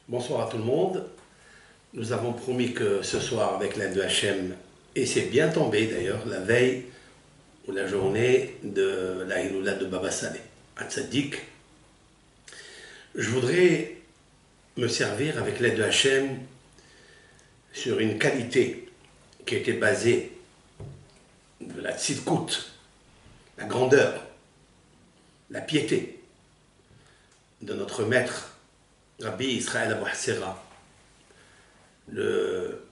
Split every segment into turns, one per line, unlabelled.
Bonsoir à tout le monde. Nous avons promis que ce soir, avec l'aide de Hachem, et c'est bien tombé d'ailleurs, la veille ou la journée de la Hiloula de Baba Saleh, à Tzaddik, je voudrais me servir avec l'aide de Hachem sur une qualité qui était basée de la tzidkout, la grandeur, la piété de notre maître Rabbi Israël Abou Hassera, le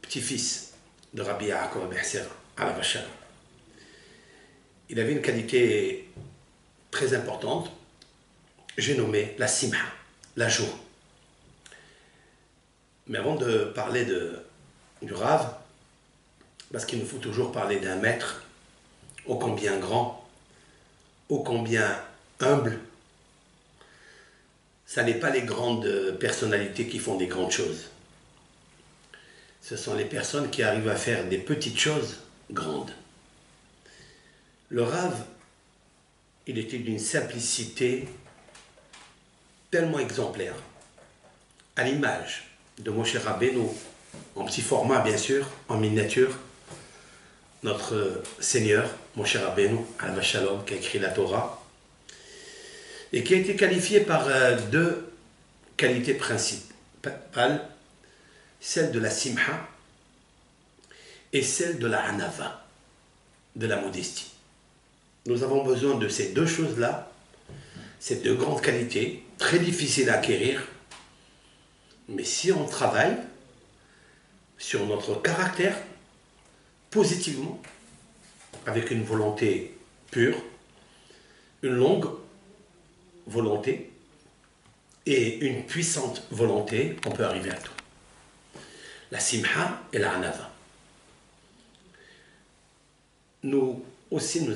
petit-fils de Rabbi Yaakov Abou Hassera, Alav Hashalom. Il avait une qualité très importante, j'ai nommé la simha, la joie. Mais avant de parler du Rav, parce qu'il nous faut toujours parler d'un maître, ô combien grand, ô combien humble. Ça n'est pas les grandes personnalités qui font des grandes choses. Ce sont les personnes qui arrivent à faire des petites choses grandes. Le Rav, il était d'une simplicité tellement exemplaire, à l'image de Moshe Rabbeinu, en petit format bien sûr, en miniature, notre Seigneur, Moshe Rabbeinu, Alav Hashalom, qui a écrit la Torah, et qui a été qualifié par deux qualités principales, celle de la simha et celle de la hanava, de la modestie. Nous avons besoin de ces deux choses-là, ces deux grandes qualités, très difficiles à acquérir, mais si on travaille sur notre caractère positivement, avec une volonté pure, une longue volonté et une puissante volonté, on peut arriver à tout. La simha et la hanava. Nous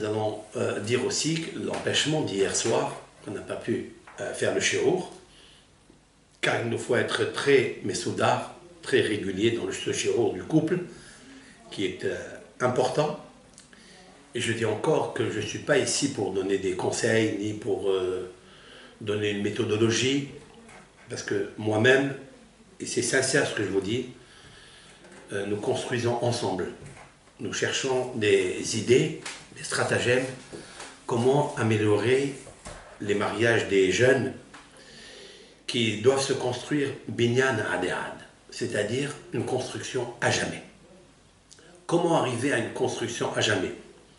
allons dire aussi que l'empêchement d'hier soir, qu'on n'a pas pu faire le shiur, car il nous faut être très messoudar, très régulier dans ce shiur du couple, qui est important. Et je dis encore que je ne suis pas ici pour donner des conseils, ni pour donner une méthodologie, parce que moi-même, et c'est sincère ce que je vous dis, nous construisons ensemble. Nous cherchons des idées, des stratagèmes, comment améliorer les mariages des jeunes qui doivent se construire binyan adéad, c'est-à-dire une construction à jamais. Comment arriver à une construction à jamais?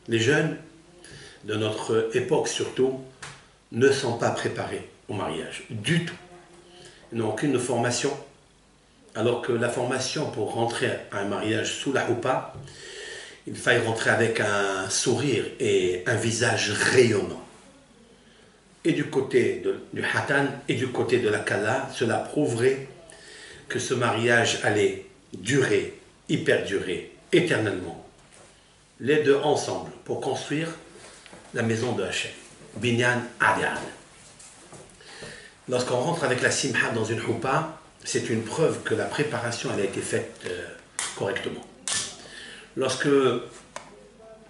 Les jeunes, de notre époque surtout, ne sont pas préparés au mariage, du tout. Ils n'ont aucune formation, alors que la formation pour rentrer à un mariage sous la houpa, il faille rentrer avec un sourire et un visage rayonnant. Et du côté du hatan et du côté de la kala, cela prouverait que ce mariage allait durer, hyper durer, éternellement. Les deux ensemble pour construire la maison de Hachem. Binyan Adéad. Lorsqu'on rentre avec la simha dans une choupa, c'est une preuve que la préparation elle a été faite correctement.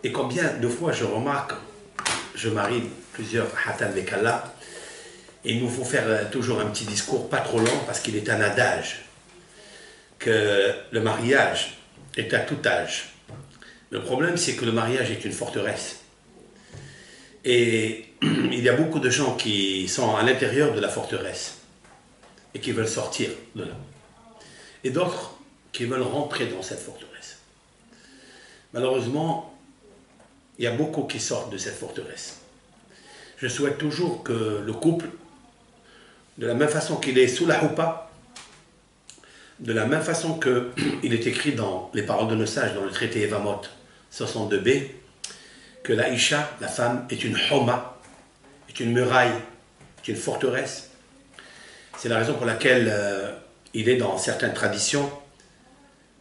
Et combien de fois je remarque, je marie plusieurs hatan vekala, et il nous faut faire toujours un petit discours pas trop long parce qu'il est un adage que le mariage est à tout âge. Le problème c'est que le mariage est une forteresse. Et il y a beaucoup de gens qui sont à l'intérieur de la forteresse et qui veulent sortir de là. Et d'autres qui veulent rentrer dans cette forteresse. Malheureusement, il y a beaucoup qui sortent de cette forteresse. Je souhaite toujours que le couple, de la même façon qu'il est sous la houpa, de la même façon qu'il est écrit dans les paroles de nos sages, dans le traité Evamot 62b, que la Isha, la femme, est une homa, est une muraille, est une forteresse. C'est la raison pour laquelle il est dans certaines traditions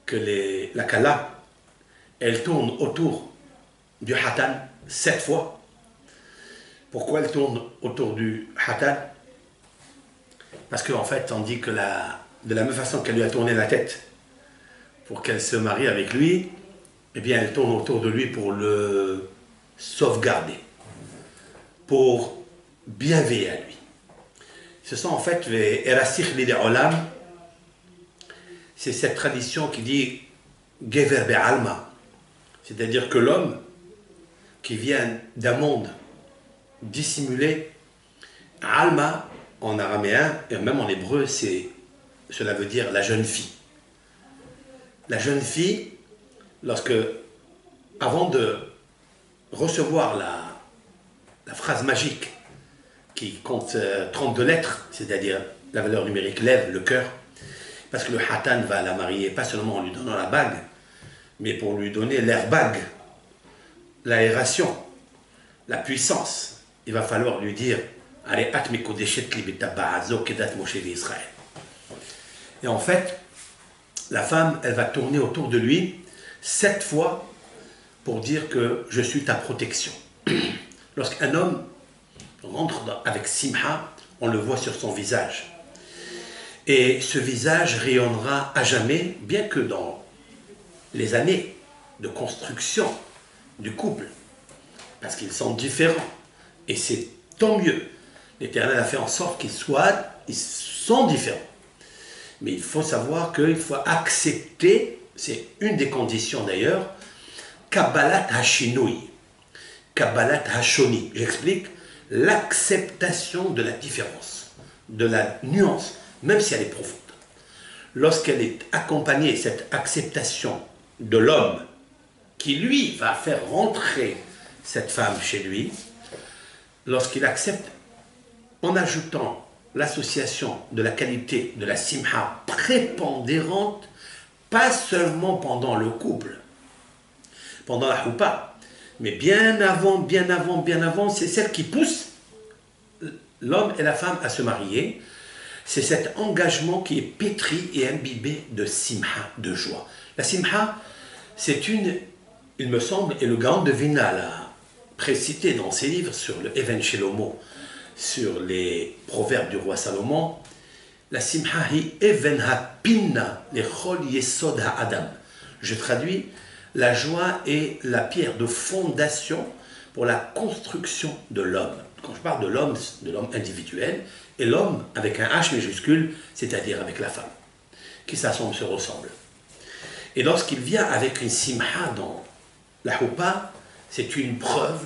que la kala, elle tourne autour du hatan 7 fois. Pourquoi elle tourne autour du hatan? Parce qu'en fait, on dit que de la même façon qu'elle lui a tourné la tête pour qu'elle se marie avec lui, eh bien elle tourne autour de lui pour le sauvegarder, pour bien veiller à lui. Ce sont en fait les Erasikh Lili Olam. C'est cette tradition qui dit Gever Be'alma, c'est-à-dire que l'homme qui vient d'un monde dissimulé, Alma en araméen et même en hébreu, cela veut dire la jeune fille. La jeune fille, lorsque, avant de recevoir la phrase magique qui compte 32 lettres, c'est-à-dire la valeur numérique lève le cœur, parce que le hatan va la marier, pas seulement en lui donnant la bague, mais pour lui donner l'airbag, l'aération, la puissance. Il va falloir lui dire et en fait, la femme, elle va tourner autour de lui 7 fois pour dire que je suis ta protection. Lorsqu'un homme rentre avec simha, on le voit sur son visage. Et ce visage rayonnera à jamais, bien que dans les années de construction du couple, parce qu'ils sont différents, et c'est tant mieux. L'Éternel a fait en sorte ils sont différents. Mais il faut savoir qu'il faut accepter, c'est une des conditions d'ailleurs, Kabbalat Hashinui, Kabbalat Hashoni. J'explique, l'acceptation de la différence, de la nuance, même si elle est profonde. Lorsqu'elle est accompagnée, cette acceptation de l'homme, qui lui va faire rentrer cette femme chez lui, lorsqu'il accepte, en ajoutant l'association de la qualité de la simha prépondérante, pas seulement pendant le couple, pendant la choupa, mais bien avant, c'est celle qui pousse l'homme et la femme à se marier. C'est cet engagement qui est pétri et imbibé de simha, de joie. La simha, c'est il me semble, et le Gaon de Vilna l'a précité dans ses livres sur le Even Shelomo, sur les proverbes du roi Salomon, la simha hi even ha-pinna lechol yesod ha-adam. Je traduis, la joie est la pierre de fondation pour la construction de l'homme. Quand je parle de l'homme individuel, et l'homme avec un H majuscule, c'est-à-dire avec la femme, qui s'assemblent, se ressemblent. Et lorsqu'il vient avec une simha dans la choupa, c'est une preuve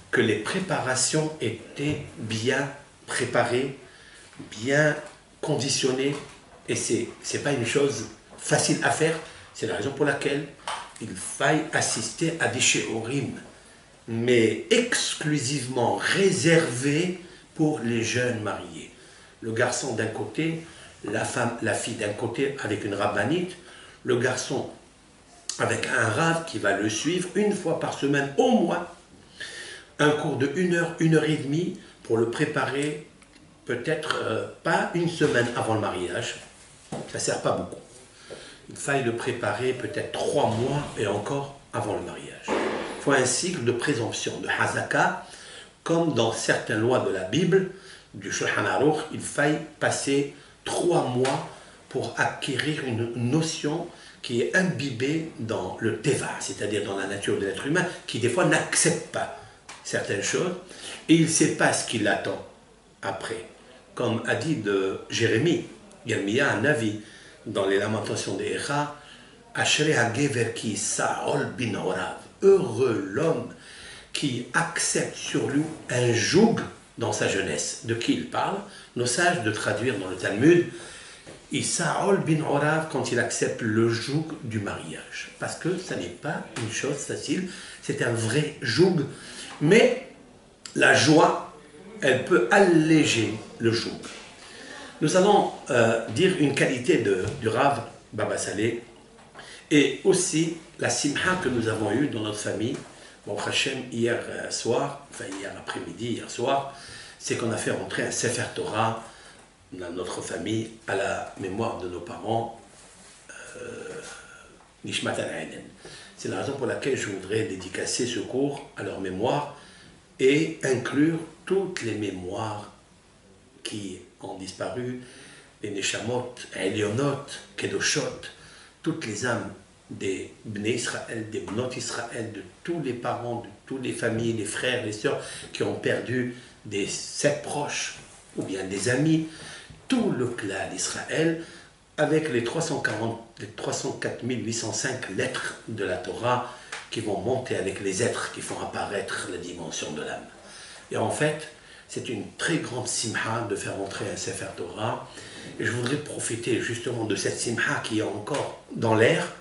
que les préparations étaient bien préparées, bien conditionnées, et c'est pas une chose facile à faire. C'est la raison pour laquelle il faille assister à des shiurim, mais exclusivement réservés pour les jeunes mariés. Le garçon d'un côté, la fille d'un côté avec une rabbinite, le garçon avec un rave qui va le suivre une fois par semaine au moins, un cours de 1 heure, 1 heure et demie pour le préparer, peut-être pas une semaine avant le mariage, ça ne sert pas beaucoup. Il faille le préparer peut-être 3 mois et encore avant le mariage. Il faut un cycle de présomption, de hazaka, comme dans certaines lois de la Bible, du Shulchan Aruch, il faille passer 3 mois pour acquérir une notion qui est imbibée dans le teva, c'est-à-dire dans la nature de l'être humain, qui des fois n'accepte pas certaines choses, et il ne sait pas ce qui l'attend après. Comme a dit de Jérémie, Yermia, un avis, dans les lamentations des Echa, Ashrei hagever ki sa'ol bin orav, heureux l'homme qui accepte sur lui un joug dans sa jeunesse. De qui il parle? Nos sages de traduire dans le Talmud, Isa'ol bin orav, quand il accepte le joug du mariage. Parce que ça n'est pas une chose facile, c'est un vrai joug. Mais la joie, elle peut alléger le joug. Nous allons dire une qualité du Rav Baba Saleh et aussi la simha que nous avons eue dans notre famille. Bon, Hachem, hier soir, enfin hier après-midi, hier soir, c'est qu'on a fait rentrer un Sefer Torah dans notre famille à la mémoire de nos parents, Nishmat al-Aiden. C'est la raison pour laquelle je voudrais dédicacer ce cours à leur mémoire et inclure toutes les mémoires qui ont disparu, les Neshamot, Elionot, Kedoshot, toutes les âmes des Bnei Israël, des Bnot Israël, de tous les parents, de toutes les familles, les frères, les sœurs qui ont perdu des 7 proches ou bien des amis, tout le clan d'Israël, avec les 304 805 lettres de la Torah qui vont monter avec les êtres qui font apparaître la dimension de l'âme. Et en fait, c'est une très grande simha de faire entrer un Sefer Torah. Et je voudrais profiter justement de cette simha qui est encore dans l'air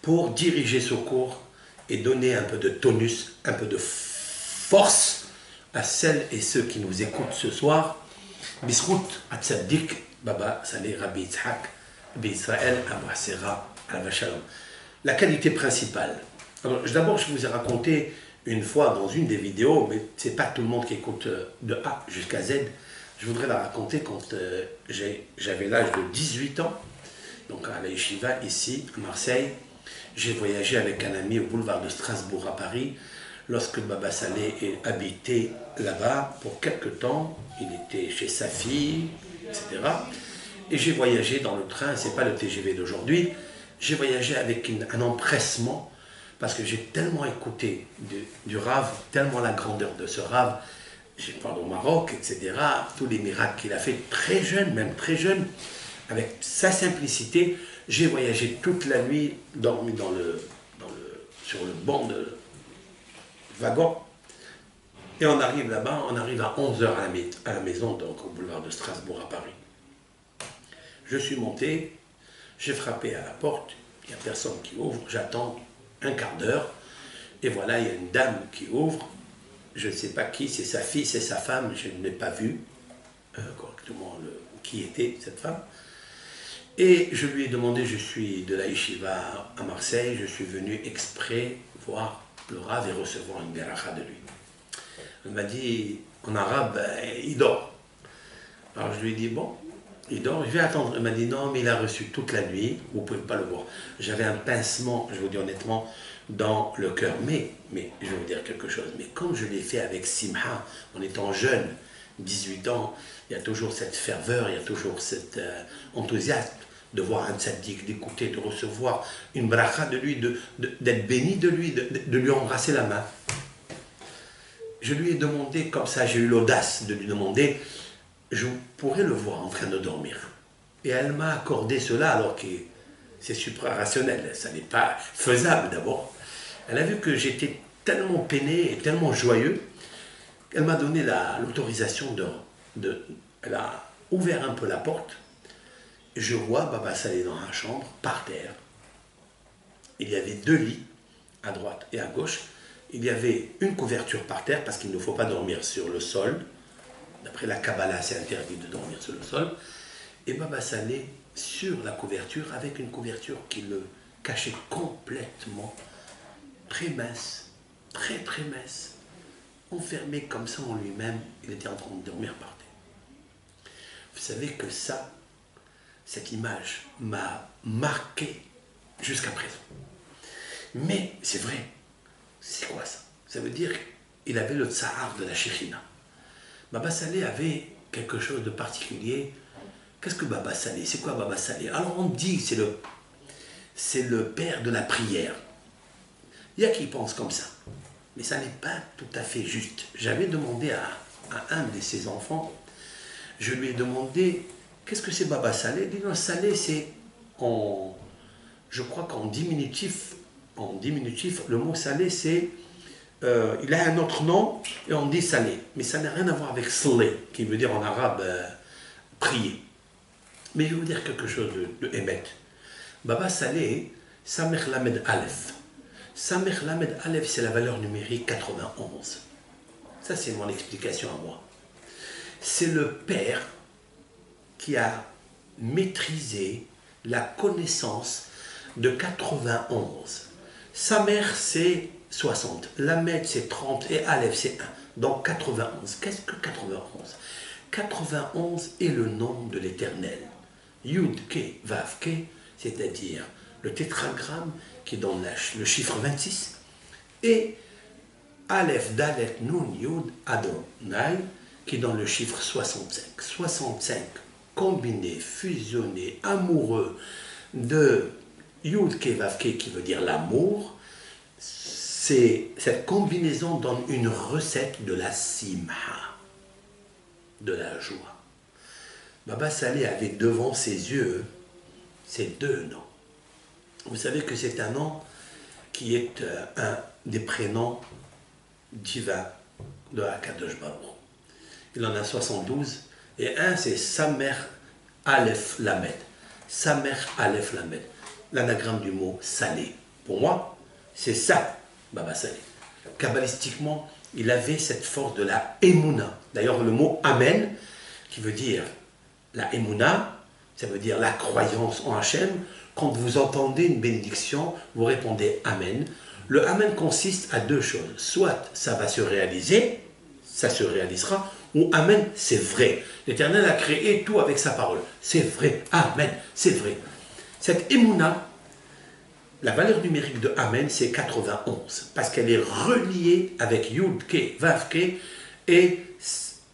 pour diriger ce cours et donner un peu de tonus, un peu de force à celles et ceux qui nous écoutent ce soir. Bisrout Atzaddik Baba Saleh Rabbi Yitzhak Israël Abu Hassera Alav Shalom. La qualité principale. Alors, d'abord, je vous ai raconté une fois dans une des vidéos, mais ce n'est pas tout le monde qui écoute de A jusqu'à Z. Je voudrais la raconter quand j'avais l'âge de 18 ans, donc à la Yeshiva, ici, à Marseille. J'ai voyagé avec un ami au boulevard de Strasbourg à Paris, lorsque Baba Saleh habitait là-bas pour quelque temps. Il était chez sa fille, etc. Et j'ai voyagé dans le train, ce n'est pas le TGV d'aujourd'hui, j'ai voyagé avec un empressement, parce que j'ai tellement écouté du Rav, tellement la grandeur de ce Rav, j'ai parlé au Maroc, etc., tous les miracles qu'il a fait très jeune, même très jeune, avec sa simplicité. J'ai voyagé toute la nuit, dormi sur le banc de wagon, et on arrive là-bas, on arrive à 11 h à la maison, donc au boulevard de Strasbourg à Paris. Je suis monté, j'ai frappé à la porte, il n'y a personne qui ouvre, j'attends un quart d'heure, et voilà, il y a une dame qui ouvre, je ne sais pas qui, c'est sa fille, c'est sa femme, je ne l'ai pas vu correctement qui était cette femme. Et je lui ai demandé, je suis de la Yeshiva à Marseille, je suis venu exprès voir le Rav et recevoir une beracha de lui. Elle m'a dit, en arabe, il dort. Alors je lui ai dit, bon, il dort, je vais attendre. Elle m'a dit, non, mais il a reçu toute la nuit, vous ne pouvez pas le voir. J'avais un pincement, je vous dis honnêtement, dans le cœur. Mais, je vais vous dire quelque chose, mais comme je l'ai fait avec Simha, en étant jeune, 18 ans, il y a toujours cette ferveur, il y a toujours cet enthousiasme de voir un tzaddik, d'écouter, de recevoir une bracha de lui, d'être béni de lui, de lui embrasser la main. Je lui ai demandé, comme ça j'ai eu l'audace de lui demander, je pourrais le voir en train de dormir. Et elle m'a accordé cela alors que c'est suprarationnel, ça n'est pas faisable d'abord. Elle a vu que j'étais tellement peiné et tellement joyeux qu'elle m'a donné l'autorisation elle a ouvert un peu la porte. Je vois Baba Saleh dans la chambre, par terre. Il y avait 2 lits, à droite et à gauche. Il y avait une couverture par terre, parce qu'il ne faut pas dormir sur le sol. D'après la Kabbalah, c'est interdit de dormir sur le sol. Et Baba Saleh sur la couverture, avec une couverture qui le cachait complètement, très mince, très très mince, enfermé comme ça en lui-même. Il était en train de dormir par terre. Vous savez que cette image m'a marqué jusqu'à présent. Mais c'est vrai, c'est quoi ça? Ça veut dire qu'il avait le tsahar de la Shekhinah. Baba Saleh avait quelque chose de particulier. Qu'est-ce que Baba Saleh? C'est quoi Baba Saleh? Alors on dit que c'est le père de la prière. Il y a qui pensent comme ça. Mais ça n'est pas tout à fait juste. J'avais demandé à un de ses enfants, je lui ai demandé, qu'est-ce que c'est Baba Saleh? Il dit non, Saleh c'est, je crois qu'en diminutif, le mot Saleh c'est, il a un autre nom et on dit Saleh. Mais ça n'a rien à voir avec Saleh, qui veut dire en arabe prier. Mais je vais vous dire quelque chose de émet. Baba Saleh, Samech Lamed Aleph. Samech Lamed Aleph, c'est la valeur numérique 91. Ça, c'est mon explication à moi. C'est le père qui a maîtrisé la connaissance de 91. Sa mère, c'est 60. Lamed, c'est 30. Et Aleph, c'est 1. Donc 91. Qu'est-ce que 91? 91 est le nom de l'Éternel. Yud, Ke, Vav, Ke, c'est-à-dire le tétragramme qui donne le chiffre 26, et Aleph, Dalet, Nun, Yud, Adonai, qui donne le chiffre 65. 65 combinés, fusionnés, amoureux de Yud, Ke, Vav, Ke, qui veut dire l'amour. Cette combinaison donne une recette de la simha. de la joie. Baba Saleh avait devant ses yeux ces deux noms. Vous savez que c'est un nom qui est un des prénoms divins de Akadosh Baruch. Il en a 72, et un c'est Samer Aleph Lamed. Samer Aleph Lamed, l'anagramme du mot Salé. Pour moi, c'est ça, Baba Saleh. Kabbalistiquement, il avait cette force de la Emouna. D'ailleurs, le mot Amen, qui veut dire la Emouna, ça veut dire la croyance en Hachem. Quand vous entendez une bénédiction, vous répondez Amen. Le Amen consiste à deux choses. Soit ça va se réaliser, ça se réalisera, ou Amen, c'est vrai. L'Éternel a créé tout avec sa parole. C'est vrai, Amen, c'est vrai. Cette Emouna, la valeur numérique de Amen, c'est 91, parce qu'elle est reliée avec Yud Ke, Vav Ke, et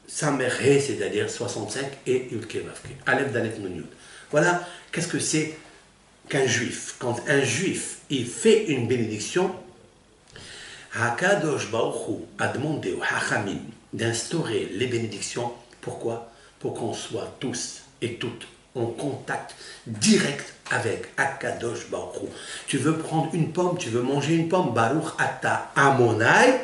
Samer He, c'est-à-dire 65, et Yud Ke, Vav Ke. Aleph, Dalet, Nun, Yud. Voilà, qu'est-ce que c'est qu'un juif? Quand un juif, il fait une bénédiction, Hakadosh Baruch Hu a demandé aux Hachamim d'instaurer les bénédictions. Pourquoi? Pour qu'on soit tous et toutes en contact direct avec Hakadosh Baruch Hu. Tu veux prendre une pomme, tu veux manger une pomme, Baruch Ata Amonai.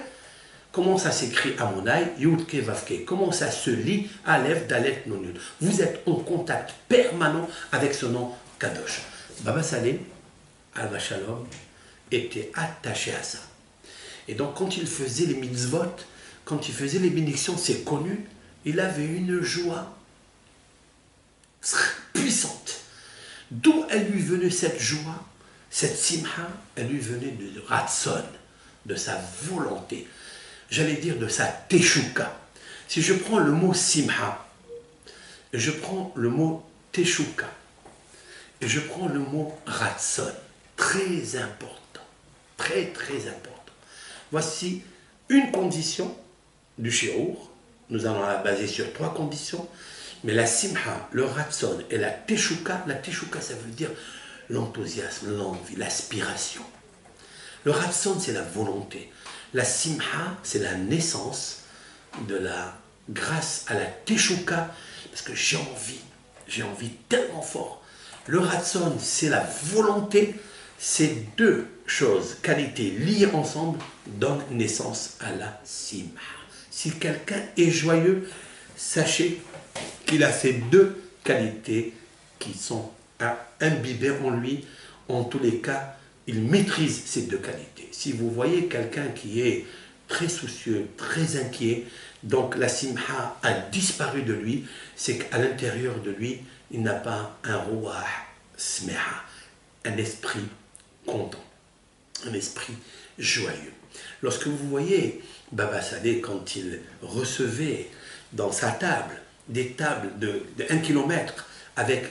Comment ça s'écrit Amonai? Yud Ke Vav Ke. Comment ça se lit? Aleph Dalet Nun Yud. Vous êtes en contact permanent avec ce nom Kadosh. Baba Saleh, Alva Shalom, était attaché à ça. Et donc, quand il faisait les mitzvot, quand il faisait les bénédictions, c'est connu, il avait une joie puissante. D'où elle lui venait cette joie, cette simha? Elle lui venait de Ratson, de sa volonté, j'allais dire de sa teshuka. Si je prends le mot simha, et je prends le mot teshuka, et je prends le mot Ratson, très important, très très important. Voici une condition du shiur. Nous allons la baser sur trois conditions. Mais la simha, le ratson et la teshuka ça veut dire l'enthousiasme, l'envie, l'aspiration. Le ratson, c'est la volonté. La simha, c'est la naissance de la grâce à la teshuka, parce que j'ai envie tellement fort. Le ratson, c'est la volonté. Ces deux choses, qualités liées ensemble, donnent naissance à la simha. Si quelqu'un est joyeux, sachez qu'il a ces deux qualités qui sont imbibées en lui. En tous les cas, il maîtrise ces deux qualités. Si vous voyez quelqu'un qui est très soucieux, très inquiet, donc la simha a disparu de lui, c'est qu'à l'intérieur de lui, il n'a pas un ruah smeha, un esprit content, un esprit joyeux. Lorsque vous voyez Baba Saleh, quand il recevait dans sa table des tables de 1 kilomètre avec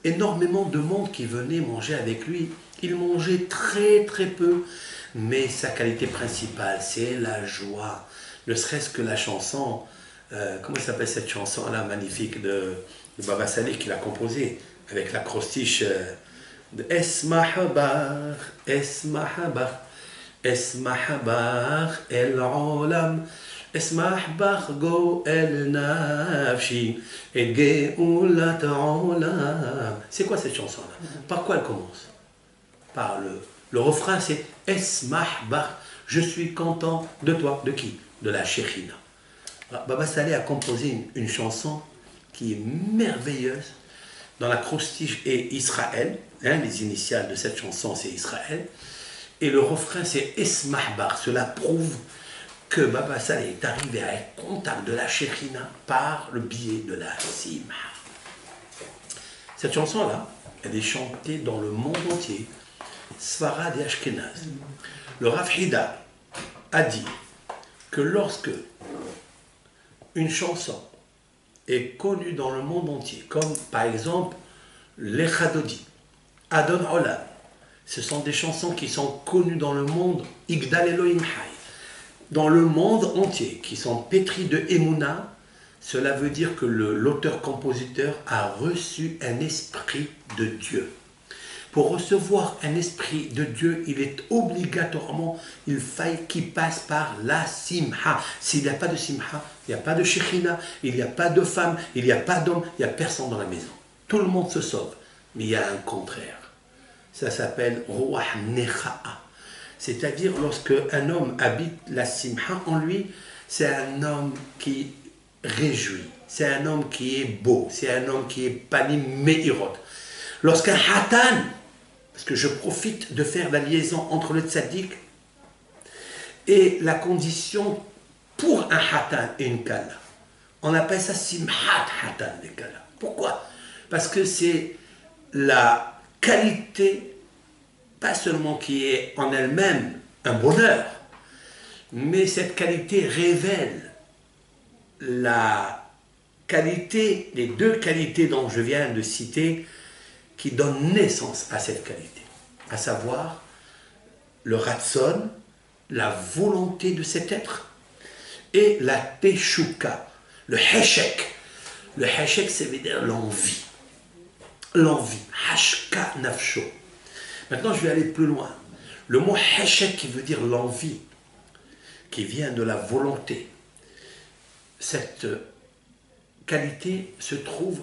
énormément de monde qui venait manger avec lui, il mangeait très très peu, mais sa qualité principale, c'est la joie. Ne serait-ce que la chanson, comment s'appelle cette chanson-là magnifique de Baba Saleh qu'il a composée avec l'acrostiche Esmahabar, Esmahabar, Esmahabar el olam, Esmahabar go el nafshi, et geulat olam. C'est quoi cette chanson-là? Par quoi elle commence? Par le refrain, c'est Esmahabar, je suis content de toi. De qui? De la Shekhinah. Baba Saleh a composé une chanson qui est merveilleuse. Dans l'acrostiche et Israël, les initiales de cette chanson c'est Israël, et le refrain c'est Esmahbar. Cela prouve que Baba Saleh est arrivé à être contact de la Shekhinah par le biais de la simha. Cette chanson-là, elle est chantée dans le monde entier, Sfarad et Ashkenaz. Le Rav Hida a dit que lorsque une chanson est connue dans le monde entier, comme par exemple l'Echadodi, Adon Olam, ce sont des chansons qui sont connues dans le monde, Igdal Elohim Hay, dans le monde entier, qui sont pétries de Emouna. Cela veut dire que l'auteur-compositeur a reçu un esprit de Dieu. Pour recevoir un esprit de Dieu, il est obligatoirement, il faille qu'il passe par la simha. S'il n'y a pas de simha, il n'y a pas de shekhina, il n'y a pas de femme, il n'y a pas d'homme, il n'y a personne dans la maison. Tout le monde se sauve. Mais il y a un contraire. Ça s'appelle Ruah Nekha'a. C'est-à-dire lorsque un homme habite la simha en lui, c'est un homme qui réjouit, c'est un homme qui est beau, c'est un homme qui est panim meirot. Lorsqu'un hatan, parce que je profite de faire la liaison entre le tzaddik et la condition pour un hatan et une kala, on appelle ça simhat hatan et kala. Pourquoi? Parce que c'est la qualité, pas seulement qui est en elle-même un bonheur, mais cette qualité révèle la qualité, les deux qualités dont je viens de citer, qui donnent naissance à cette qualité, à savoir le ratson, la volonté de cet être, et la teshuka, le heshek. Le heshek, ça veut dire l'envie. L'envie, hashka nafsho. Maintenant, je vais aller plus loin. Le mot heshek, qui veut dire l'envie, qui vient de la volonté, cette qualité se trouve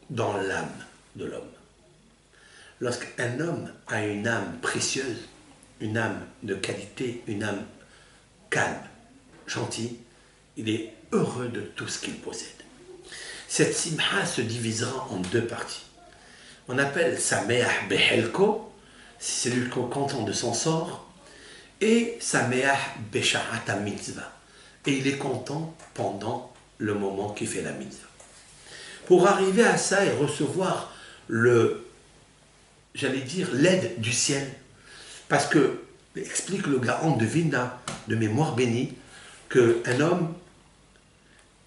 dans l'âme de l'homme. Lorsqu'un homme a une âme précieuse, une âme de qualité, une âme calme, gentille, il est heureux de tout ce qu'il possède. Cette simha se divisera en deux parties. On appelle Sameach Behelko, c'est celui qui est content de son sort, et Sameach Besha'ata Mitzvah. Et il est content pendant le moment qu'il fait la mitzvah. Pour arriver à ça et recevoir j'allais dire, l'aide du ciel, parce que, explique le Gaon de Vilna, de mémoire bénie, qu'un homme,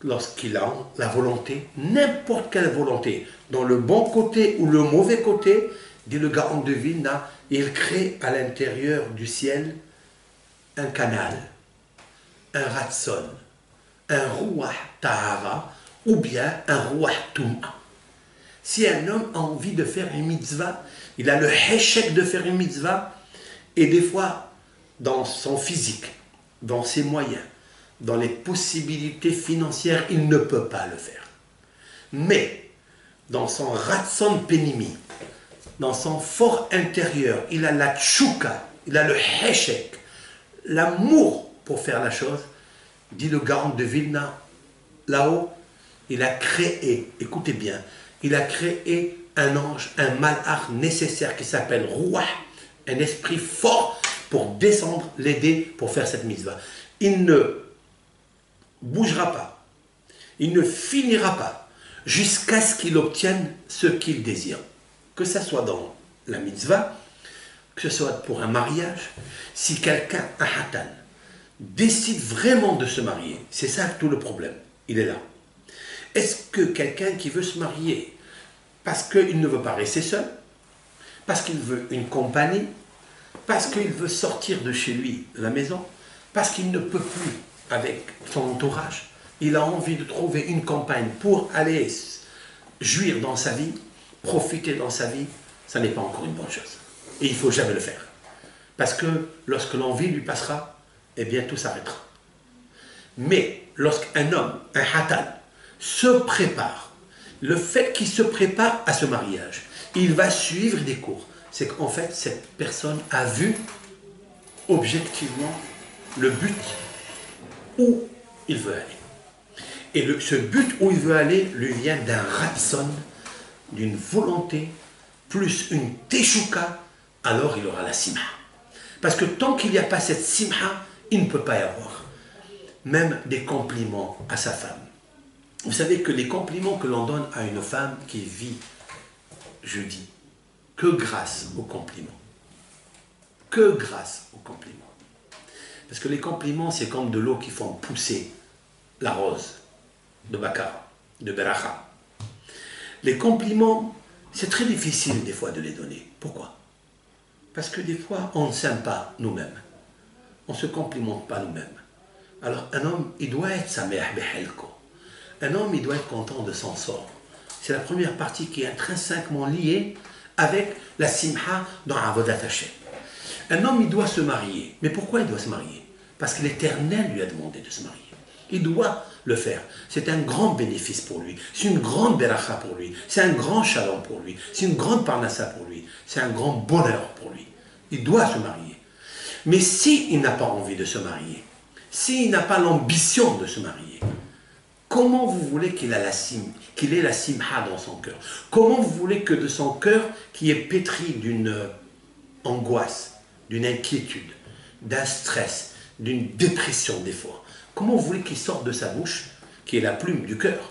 lorsqu'il a la volonté, n'importe quelle volonté, dans le bon côté ou le mauvais côté, dit le Gaon de Vilna, il crée à l'intérieur du ciel un canal, un ratson, un ruah tahara, ou bien un ruah tum'a. Si un homme a envie de faire une mitzvah, il a le heshek de faire une mitzvah, et des fois, dans son physique, dans ses moyens, dans les possibilités financières, il ne peut pas le faire. Mais, dans son ratson penimi, dans son fort intérieur, il a la tchouka, il a le heshek, l'amour pour faire la chose, dit le Gaon de Vilna, là-haut, il a créé, écoutez bien, il a créé un ange, un malach nécessaire qui s'appelle Ruah, un esprit fort pour descendre, l'aider pour faire cette mitzvah. Il ne bougera pas, il ne finira pas jusqu'à ce qu'il obtienne ce qu'il désire. Que ce soit dans la mitzvah, que ce soit pour un mariage, si quelqu'un, un hatan, décide vraiment de se marier, c'est ça tout le problème, il est là. Est-ce que quelqu'un qui veut se marier parce qu'il ne veut pas rester seul, parce qu'il veut une compagnie, parce qu'il veut sortir de chez lui, de la maison, parce qu'il ne peut plus avec son entourage, il a envie de trouver une compagne pour aller jouir dans sa vie, profiter dans sa vie, ça n'est pas encore une bonne chose. Et il ne faut jamais le faire. Parce que lorsque l'envie lui passera, eh bien tout s'arrêtera. Mais lorsqu'un homme, un hatan, se prépare, le fait qu'il se prépare à ce mariage, il va suivre des cours. C'est qu'en fait, cette personne a vu objectivement le but où il veut aller. Et ce but où il veut aller lui vient d'un ratson, d'une volonté, plus une teshuka, alors il aura la simha. Parce que tant qu'il n'y a pas cette simha, il ne peut pas y avoir. Même des compliments à sa femme. Vous savez que les compliments que l'on donne à une femme qui vit, je dis, que grâce aux compliments. Que grâce aux compliments. Parce que les compliments, c'est comme de l'eau qui font pousser la rose de Bakara, de Beracha. Les compliments, c'est très difficile des fois de les donner. Pourquoi? Parce que des fois, on ne s'aime pas nous-mêmes. On ne se complimente pas nous-mêmes. Alors, un homme, il doit être sameach behelko. Un homme, il doit être content de son sort. C'est la première partie qui est intrinsèquement liée avec la simha dans Avodat Hashem. Un homme, il doit se marier. Mais pourquoi il doit se marier? Parce que l'Éternel lui a demandé de se marier. Il doit le faire. C'est un grand bénéfice pour lui. C'est une grande beracha pour lui. C'est un grand shalom pour lui. C'est une grande parnassa pour lui. C'est un grand bonheur pour lui. Il doit se marier. Mais s'il n'a pas envie de se marier, s'il n'a pas l'ambition de se marier, comment vous voulez qu'il ait la simha dans son cœur? Comment vous voulez que de son cœur, qui est pétri d'une angoisse, d'une inquiétude, d'un stress, d'une dépression des fois, comment vous voulez qu'il sorte de sa bouche, qui est la plume du cœur,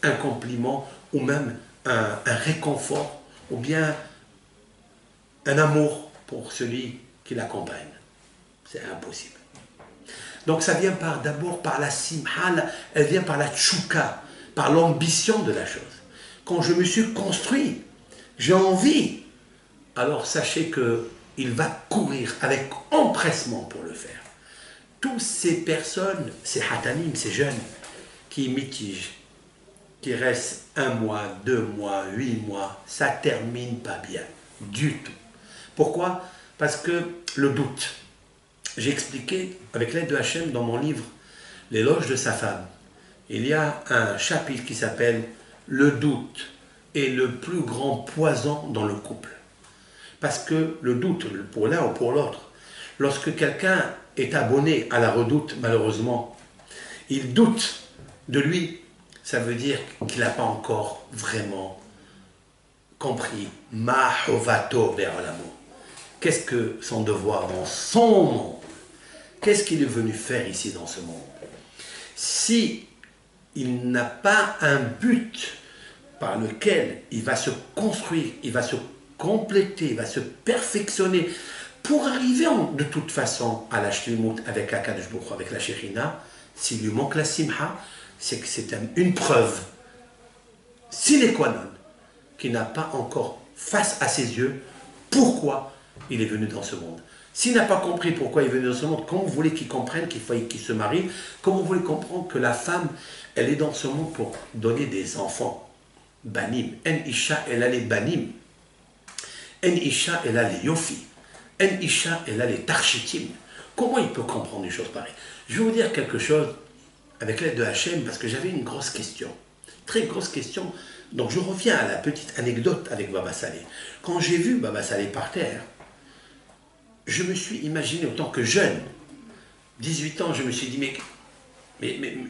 un compliment ou même un réconfort ou bien un amour pour celui qui l'accompagne? C'est impossible. Donc ça vient d'abord par la simha, elle vient par la tchouka, par l'ambition de la chose. Quand je me suis construit, j'ai envie, alors sachez qu'il va courir avec empressement pour le faire. Toutes ces personnes, ces hatanim, ces jeunes, qui mitigent, qui restent 1 mois, 2 mois, 8 mois, ça ne termine pas bien, du tout. Pourquoi? Parce que le doute. J'ai expliqué, avec l'aide de Hachem, dans mon livre, L'éloge de sa femme, il y a un chapitre qui s'appelle « Le doute est le plus grand poison dans le couple ». Parce que le doute, pour l'un ou pour l'autre, lorsque quelqu'un est abonné à la redoute, malheureusement, il doute de lui, ça veut dire qu'il n'a pas encore vraiment compris « Ma hovato vers l'amour ». Qu'est-ce que son devoir dans son monde? Qu'est-ce qu'il est venu faire ici dans ce monde? Si il n'a pas un but par lequel il va se construire, il va se compléter, il va se perfectionner pour arriver de toute façon à la shlimut avec Akadosh Baruch Hu, avec la Shekhinah, s'il lui manque la simha, c'est que c'est une preuve sine qua non qu'il n'a pas encore face à ses yeux pourquoi il est venu dans ce monde. S'il n'a pas compris pourquoi il est venu dans ce monde, comment vous voulez qu'il comprenne qu'il faut qu'il se marie? Comment vous voulez comprendre que la femme, elle est dans ce monde pour donner des enfants? Banim. En isha, elle a les banim. En isha, elle a les yofi. En isha, elle a les tarchitim. Comment il peut comprendre une chose pareille? Je vais vous dire quelque chose avec l'aide de Hachem, parce que j'avais une grosse question. Très grosse question. Donc je reviens à la petite anecdote avec Baba Saleh. Quand j'ai vu Baba Saleh par terre, je me suis imaginé, autant que jeune, 18 ans, je me suis dit, mais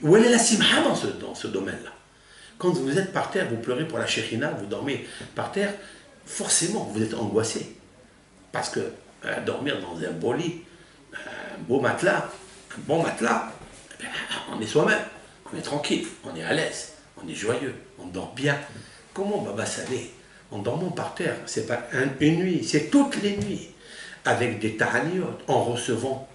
où est la simha dans ce domaine-là? Quand vous êtes par terre, vous pleurez pour la Shekhinah, vous dormez par terre, forcément, vous êtes angoissé. Parce que dormir dans un beau lit, un beau matelas, un bon matelas, on est soi-même, on est tranquille, on est à l'aise, on est joyeux, on dort bien. Comment Baba Saleh, en dormant par terre, c'est pas une nuit, c'est toutes les nuits, avec des ta'aniyot, en recevant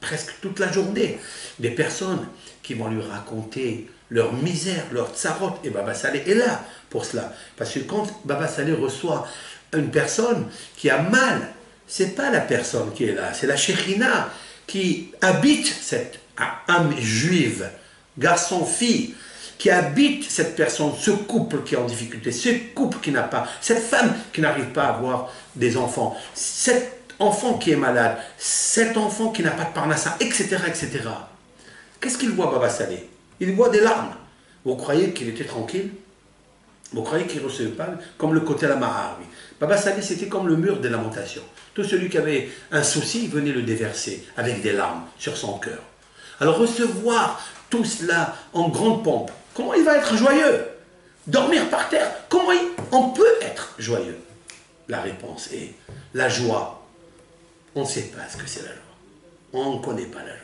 presque toute la journée des personnes qui vont lui raconter leur misère, leur tsarot, et Baba Saleh est là pour cela. Parce que quand Baba Saleh reçoit une personne qui a mal, c'est pas la personne qui est là, c'est la Shekhinah qui habite cette âme juive, garçon, fille, qui habite cette personne, ce couple qui est en difficulté, ce couple qui n'a pas, cette femme qui n'arrive pas à avoir des enfants, cet enfant qui est malade, cet enfant qui n'a pas de parnassa, etc., etc. Qu'est-ce qu'il voit, Baba Saleh? Il voit des larmes. Vous croyez qu'il était tranquille? Vous croyez qu'il ne recevait pas? Comme le côté la Maharavi. Baba Saleh, c'était comme le mur des lamentations. Tout celui qui avait un souci, il venait le déverser avec des larmes sur son cœur. Alors recevoir tout cela en grande pompe, comment il va être joyeux? Dormir par terre, comment on peut être joyeux? La réponse est la joie. On ne sait pas ce que c'est la joie. On ne connaît pas la joie.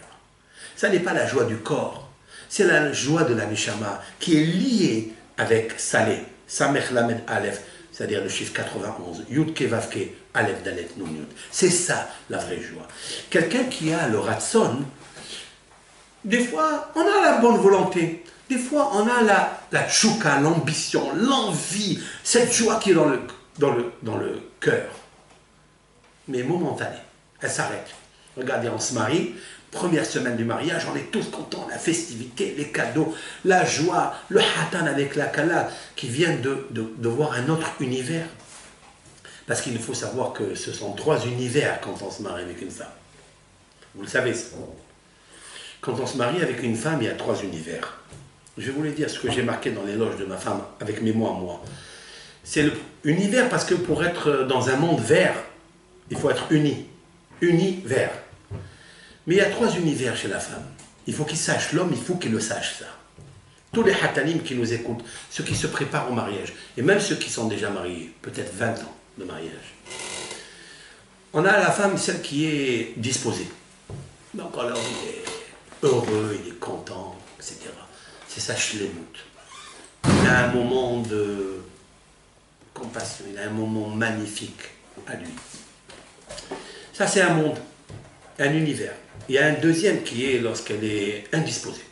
Ça n'est pas la joie du corps. C'est la joie de la Neshama qui est liée avec Saleh, Samech Lamed Aleph, c'est-à-dire le chiffre 91, Yud Kevavke, Aleph Dalet Nun Yud. C'est ça la vraie joie. Quelqu'un qui a le Ratson, des fois on a la bonne volonté, des fois on a la tchouka, l'ambition, l'envie, cette joie qui est dans le cœur. Mais momentanée, elle s'arrête. Regardez, on se marie. Première semaine du mariage, on est tous contents, la festivité, les cadeaux, la joie, le hatan avec la kala qui vient de voir un autre univers. Parce qu'il faut savoir que ce sont 3 univers quand on se marie avec une femme. Vous le savez ça. Quand on se marie avec une femme, il y a 3 univers. Je voulais dire ce que j'ai marqué dans l'éloge de ma femme avec mes mots à moi. C'est l'univers parce que pour être dans un monde vert, il faut être uni. Uni, vert. Mais il y a 3 univers chez la femme. Il faut qu'il sache, l'homme, il faut qu'il le sache ça. Tous les hatanim qui nous écoutent, ceux qui se préparent au mariage, et même ceux qui sont déjà mariés, peut-être 20 ans de mariage. On a la femme, celle qui est disposée. Donc alors il est heureux, il est content, etc. C'est sa shlemout. Il a un moment de compassion, il a un moment magnifique à lui. Ça c'est un monde, un univers. Il y a un deuxième qui est lorsqu'elle est indisposée.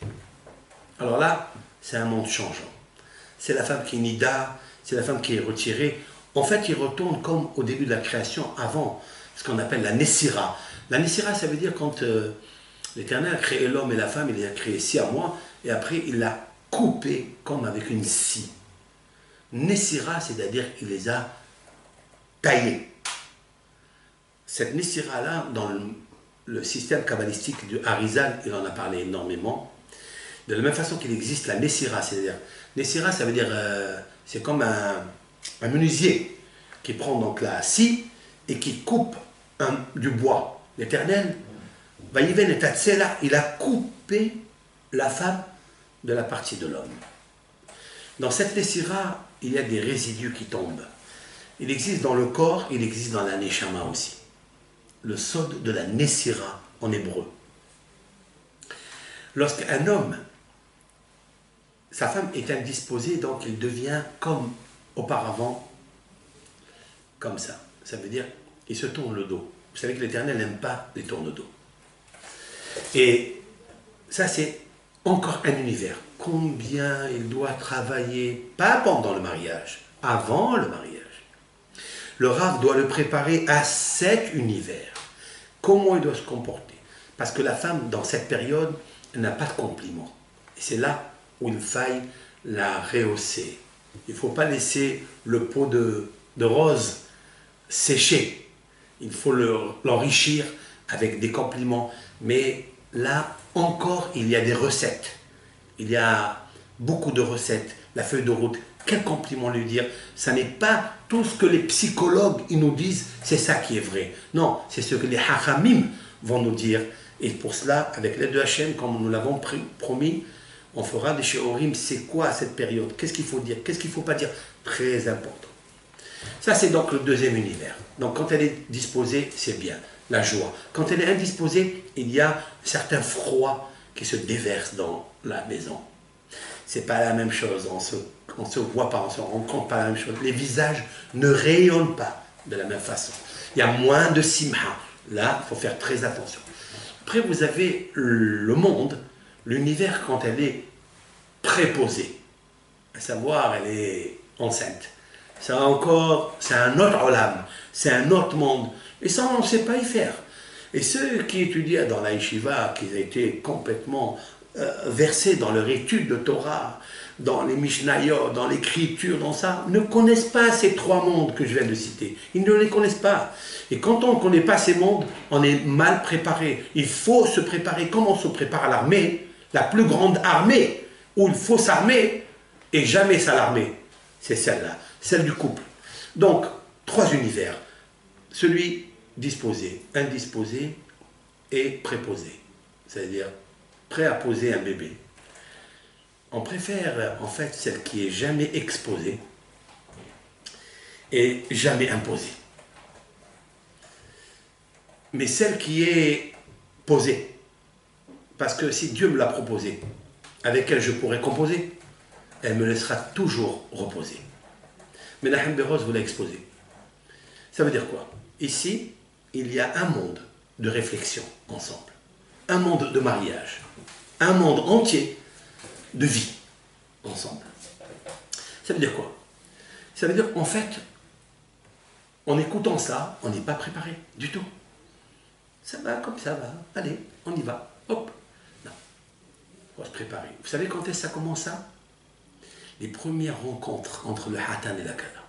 Alors là, c'est un monde changeant. C'est la femme qui est nida, c'est la femme qui est retirée. En fait, il retourne comme au début de la création, avant ce qu'on appelle la Nessira. La Nessira, ça veut dire quand l'Éternel a créé l'homme et la femme, il les a créés si à moi, et après il l'a coupé comme avec une scie. Nessira, c'est-à-dire qu'il les a taillés. Cette Nessira-là, dans le système kabbalistique du Harizal, il en a parlé énormément. De la même façon qu'il existe la Nessira, c'est-à-dire, Nessira, ça veut dire, c'est comme un menuisier qui prend donc la scie et qui coupe du bois. L'Éternel, il a coupé la femme de la partie de l'homme. Dans cette Nessira, il y a des résidus qui tombent. Il existe dans le corps, il existe dans la Neshama aussi. Le sod de la Nessira en hébreu. Lorsqu'un homme, sa femme est indisposée, donc il devient comme auparavant, comme ça. Ça veut dire, il se tourne le dos. Vous savez que l'Éternel n'aime pas les tourne-dos. Et ça, c'est encore un univers. Combien il doit travailler, pas pendant le mariage, avant le mariage. Le Rav doit le préparer à cet univers. Comment il doit se comporter? Parce que la femme, dans cette période, n'a pas de compliments. Et c'est là où il faille la rehausser. Il ne faut pas laisser le pot de rose sécher. Il faut l'enrichir avec des compliments. Mais là, encore, il y a des recettes. Il y a beaucoup de recettes. La feuille de route, quel compliment lui dire? Ça n'est pas tout ce que les psychologues ils nous disent, c'est ça qui est vrai. Non, c'est ce que les hachamim vont nous dire. Et pour cela, avec l'aide de Hachem, comme nous l'avons promis, on fera des shiurim. C'est quoi cette période? Qu'est-ce qu'il faut dire? Qu'est-ce qu'il ne faut pas dire? Très important. Ça, c'est donc le deuxième univers. Donc, quand elle est disposée, c'est bien, la joie. Quand elle est indisposée, il y a certains froids qui se déversent dans la maison. C'est pas la même chose, on se voit pas, on se rencontre pas la même chose. Les visages ne rayonnent pas de la même façon. Il y a moins de simha. Là, il faut faire très attention. Après, vous avez le monde, l'univers quand elle est préposée. À savoir, elle est enceinte. Ça encore, c'est un autre olam, c'est un autre monde. Et ça, on ne sait pas y faire. Et ceux qui étudient dans la yeshiva, qui ont été complètement versés dans leur étude de Torah, dans les Mishnayot, dans l'écriture, dans ça, ne connaissent pas ces 3 mondes que je viens de citer. Ils ne les connaissent pas. Et quand on ne connaît pas ces mondes, on est mal préparé. Il faut se préparer comme on se prépare à l'armée, la plus grande armée, où il faut s'armer et jamais s'alarmer. C'est celle-là, celle du couple. Donc, 3 univers. Celui disposé, indisposé et préposé. C'est-à-dire prêt à poser un bébé. On préfère en fait celle qui est jamais exposée et jamais imposée. Mais celle qui est posée. Parce que si Dieu me l'a proposée, avec elle je pourrais composer, elle me laissera toujours reposer. Mais la Hemberos vous l'a exposée. Ça veut dire quoi? Ici, il y a un monde de réflexion ensemble. Un monde de mariage. Un monde entier de vie ensemble. Ça veut dire quoi? Ça veut dire qu'en fait, en écoutant ça, on n'est pas préparé du tout. Ça va comme ça va. Allez, on y va. Hop. Non. Il faut se préparer. Vous savez quand est-ce que ça commence ça? Les premières rencontres entre le Hatan et la Kala.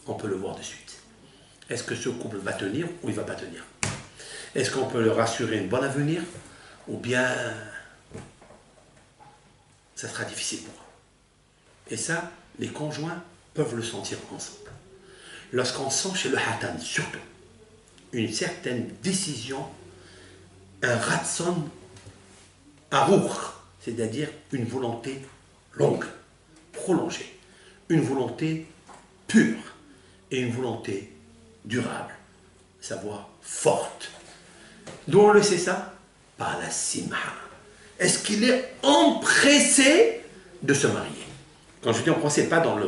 On peut le voir de suite. Est-ce que ce couple va tenir ou il ne va pas tenir? Est-ce qu'on peut leur assurer un bon avenir ou bien ça sera difficile pour eux? Et ça, les conjoints peuvent le sentir ensemble. Lorsqu'on sent chez le hatan, surtout, une certaine décision, un ratson arour, c'est-à-dire une volonté longue, prolongée, une volonté pure et une volonté durable, savoir forte. D'où on le sait ça? Par la simha. Est-ce qu'il est empressé de se marier? Quand je dis empressé, pas dans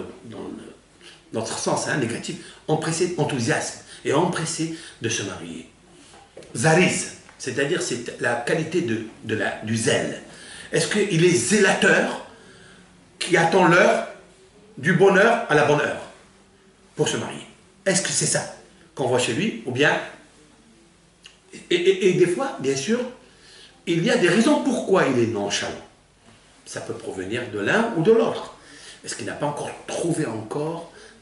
notre sens négatif, empressé, enthousiasme, et empressé de se marier. Zariz, c'est-à-dire c'est la qualité du zèle. Est-ce qu'il est zélateur qui attend l'heure du bonheur à la bonne heure pour se marier? Est-ce que c'est ça qu'on voit chez lui? Ou bien, et des fois, bien sûr, il y a des raisons pourquoi il est nonchalant. Ça peut provenir de l'un ou de l'autre. Est-ce qu'il n'a pas encore trouvé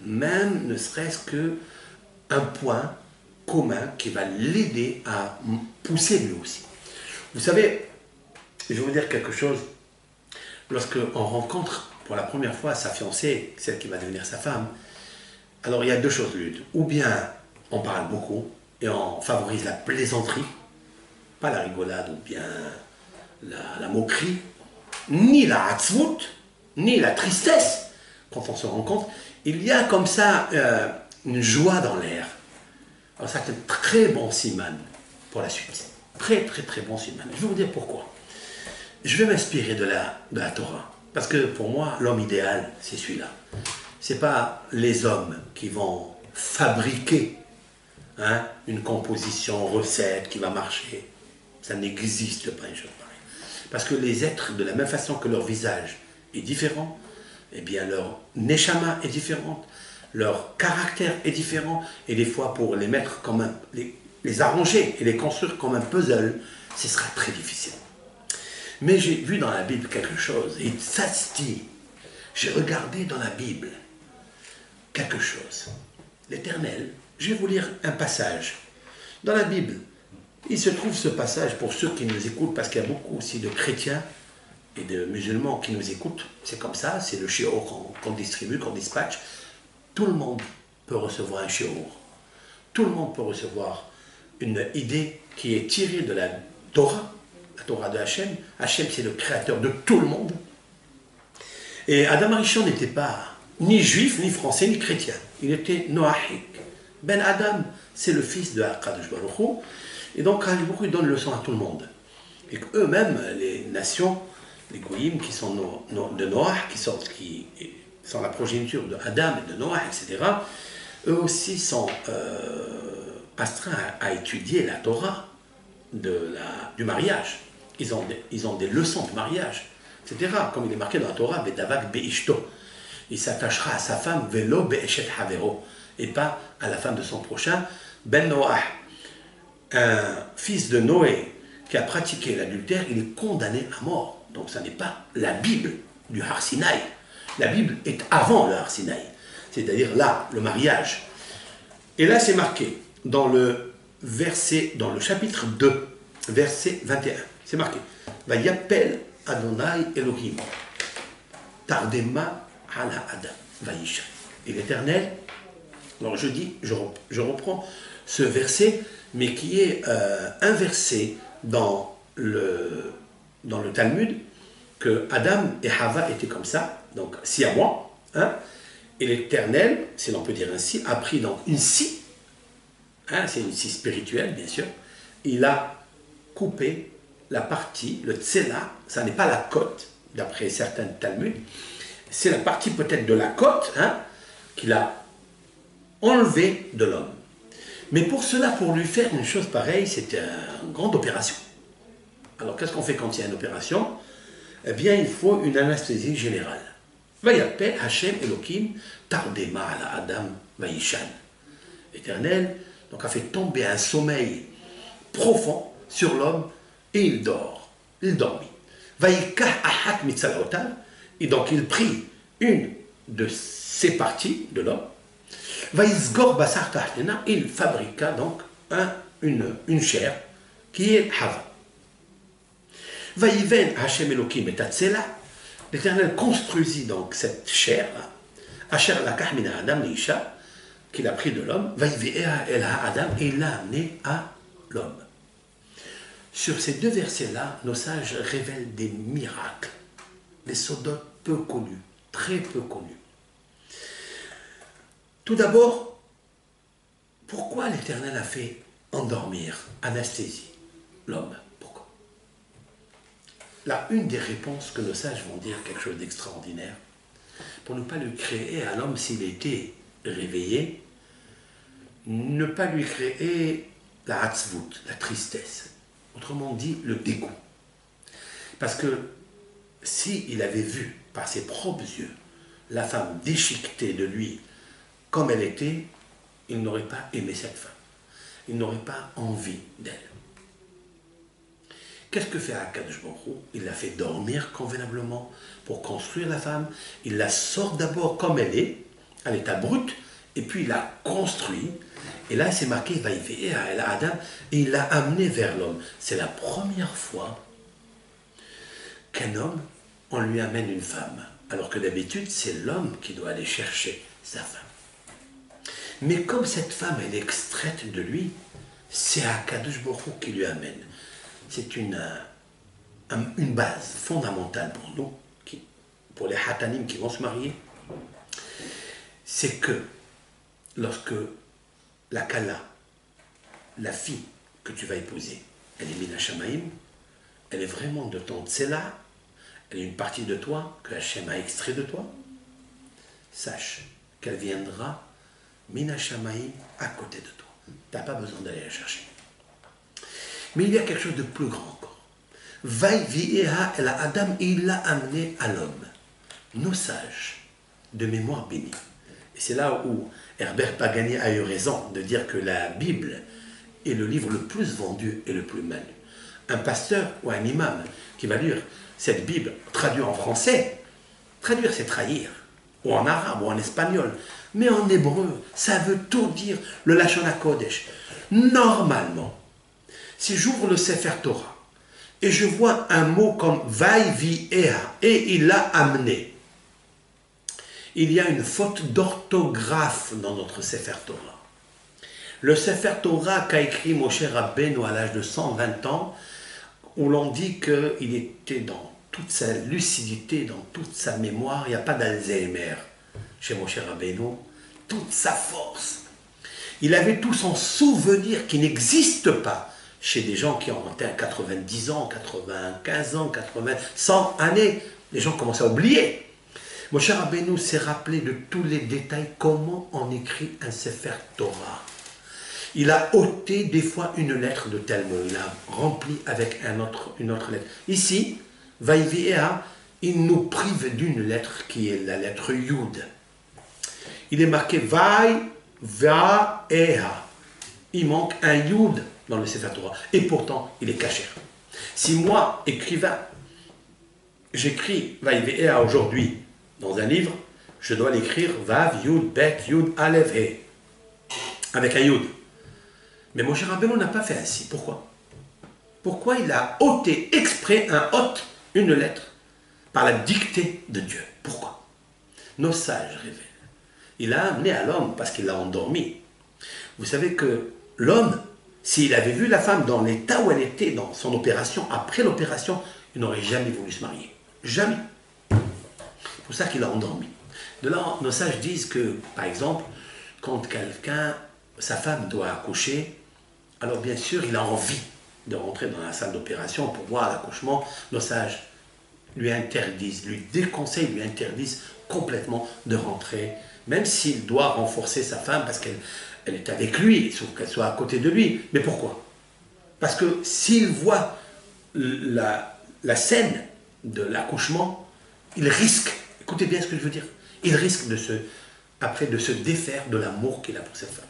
même ne serait-ce qu'un point commun qui va l'aider à pousser lui aussi? Vous savez, je vais vous dire quelque chose. Lorsqu'on rencontre pour la première fois sa fiancée, celle qui va devenir sa femme, alors il y a deux choses l'une. Ou bien on parle beaucoup et on favorise la plaisanterie, pas la rigolade ou bien la moquerie, ni la hatzvout, ni la tristesse. Quand on se rencontre, il y a comme ça une joie dans l'air. Alors ça, c'est un très bon siman pour la suite. Très, très, très bon siman. Je vais vous dire pourquoi. Je vais m'inspirer de la Torah. Parce que pour moi, l'homme idéal, c'est celui-là. Ce n'est pas les hommes qui vont fabriquer une composition, recette qui va marcher. Ça n'existe pas une chose pareille. Parce que les êtres, de la même façon que leur visage est différent, eh bien leur neshama est différente, leur caractère est différent, et des fois pour les mettre comme les arranger et les construire comme un puzzle, ce sera très difficile. Mais j'ai vu dans la Bible quelque chose, et ça se dit, j'ai regardé dans la Bible quelque chose. L'Éternel, je vais vous lire un passage. Dans la Bible, il se trouve ce passage pour ceux qui nous écoutent, parce qu'il y a beaucoup aussi de chrétiens et de musulmans qui nous écoutent. C'est comme ça, c'est le shiur qu'on distribue, qu'on dispatche. Tout le monde peut recevoir un shiur. Tout le monde peut recevoir une idée qui est tirée de la Torah de Hachem. Hachem, c'est le créateur de tout le monde. Et Adam Arishon n'était pas ni juif, ni français, ni chrétien. Il était Noahik. Ben Adam, c'est le fils de Akadosh Baruch Hu. Et donc, Akadosh Baruch Hu donne leçon à tout le monde. Et eux-mêmes, les nations, les goyim qui sont de Noah, qui sont la progéniture de Adam et de Noah, etc., eux aussi sont astreints à étudier la Torah du mariage. Ils ont des leçons de mariage, etc. Comme il est marqué dans la Torah, Vedavak be'ishto. Il s'attachera à sa femme, Velo be'eshet havero, et pas à la femme de son prochain. Ben Noah, un fils de Noé qui a pratiqué l'adultère, il est condamné à mort. Donc ça n'est pas la Bible du Har Sinaï. La Bible est avant le Har Sinaï, c'est-à-dire là, le mariage. Et là, c'est marqué dans le chapitre 2, verset 21. C'est marqué. Vayapel Adonai Elohim, tardema ala Adam, Vaïcha. Et l'Éternel, alors je reprends ce verset, mais qui est inversé dans le Talmud, que Adam et Hava étaient comme ça, donc si à moi, et l'Éternel, si l'on peut dire ainsi, a pris donc une scie, c'est une scie spirituelle bien sûr, il a coupé la partie, le tsela, ça n'est pas la côte, d'après certains Talmuds, c'est la partie peut-être de la côte qu'il a enlevée de l'homme. Mais pour cela, pour lui faire une chose pareille, c'était une grande opération. Alors qu'est-ce qu'on fait quand il y a une opération? Eh bien, il faut une anesthésie générale. Vayapel Hashem Elohim tardema ala Adam Vaïchan. L'Éternel donc a fait tomber un sommeil profond sur l'homme et il dort. Il dormit. Vaïkah ahat mitzalaotav, et donc il prit une de ces parties de l'homme. Vaïsgor basar tahtena, il fabriqua donc une chair qui est Hava. Vaïven Hachem Elohim et Tatsela, l'Éternel construisit donc cette chair, Asher lakah mina Adam Leisha, qu'il a pris de l'homme, Vaïveha el Adam, et il l'a amené à l'homme. Sur ces deux versets-là, nos sages révèlent des miracles, des sodotes peu connus, très peu connus. Tout d'abord, pourquoi l'Éternel a fait endormir, anesthésie, l'homme? Pourquoi? Là, une des réponses que nos sages vont dire quelque chose d'extraordinaire, pour ne pas lui créer à l'homme s'il était réveillé, ne pas lui créer la hatzvout, la tristesse, autrement dit le dégoût. Parce que s'il avait vu par ses propres yeux la femme déchiquetée de lui comme elle était, il n'aurait pas aimé cette femme. Il n'aurait pas envie d'elle. Qu'est-ce que fait Akadosh Baruch Hu? Il l'a fait dormir convenablement pour construire la femme. Il la sort d'abord comme elle est, à l'état brut, et puis il la construit. Et là, c'est marqué Vaïveha el Adam, et il l'a amené vers l'homme. C'est la première fois qu'un homme, on lui amène une femme. Alors que d'habitude, c'est l'homme qui doit aller chercher sa femme. Mais comme cette femme, elle est extraite de lui, c'est Akadosh Baruch Hu qui lui amène. C'est une base fondamentale pour nous, pour les hatanim qui vont se marier. C'est que lorsque la kala, la fille que tu vas épouser, elle est mina shamaim, elle est vraiment de ton tsela, elle est une partie de toi que Hachem a extrait de toi, sache qu'elle viendra mina shamaim à côté de toi. Tu n'as pas besoin d'aller la chercher. Mais il y a quelque chose de plus grand encore. Vaïveha el Adam, il l'a amené à l'homme. Nos sages, de mémoire bénie. Et c'est là où Herbert Pagani a eu raison de dire que la Bible est le livre le plus vendu et le plus mal lu. Un pasteur ou un imam qui va lire cette Bible traduite en français, traduire c'est trahir, ou en arabe ou en espagnol, mais en hébreu, ça veut tout dire, le Lashon HaKodesh. Normalement, si j'ouvre le Sefer Torah et je vois un mot comme Vaïveha et il l'a amené, il y a une faute d'orthographe dans notre Sefer Torah. Le Sefer Torah qu'a écrit Moshe Rabbeinu à l'âge de 120 ans, où l'on dit qu'il était dans toute sa lucidité, dans toute sa mémoire, il n'y a pas d'Alzheimer chez Moshe Rabbeinu, toute sa force. Il avait tout son souvenir qui n'existe pas chez des gens qui ont atteint 90 ans, 95 ans, 80, 100 années. Les gens commencent à oublier. Moshe Rabbeinu s'est rappelé de tous les détails, comment on écrit un Sefer Torah. Il a ôté des fois une lettre de tel mot, il a rempli avec une autre lettre. Ici, Vaïveha, il nous prive d'une lettre qui est la lettre Yud. Il est marqué Vaïveha. Il manque un Yud dans le Sefer Torah. Et pourtant, il est caché. Si moi, écrivain, j'écris Vaïveha aujourd'hui dans un livre, je dois l'écrire Vav, Yud, Bet, Yud, Alev, He. Avec un Yud. Mais Moshe Rabbeinu n'a pas fait ainsi. Pourquoi? Pourquoi il a ôté exprès une lettre par la dictée de Dieu? Pourquoi? Nos sages révèlent. Il a amené à l'homme parce qu'il l'a endormi. Vous savez que l'homme, s'il avait vu la femme dans l'état où elle était, dans son opération, après l'opération, il n'aurait jamais voulu se marier. Jamais. C'est pour ça qu'il l'a endormi. De là, nos sages disent que, par exemple, quand quelqu'un, sa femme doit accoucher, alors bien sûr, il a envie de rentrer dans la salle d'opération pour voir l'accouchement. Nos sages lui interdisent, lui déconseillent, lui interdisent complètement de rentrer, même s'il doit renforcer sa femme parce qu'elle est avec lui, il faut qu'elle soit à côté de lui. Mais pourquoi? Parce que s'il voit la scène de l'accouchement, il risque, écoutez bien ce que je veux dire, il risque de se défaire de l'amour qu'il a pour cette femme.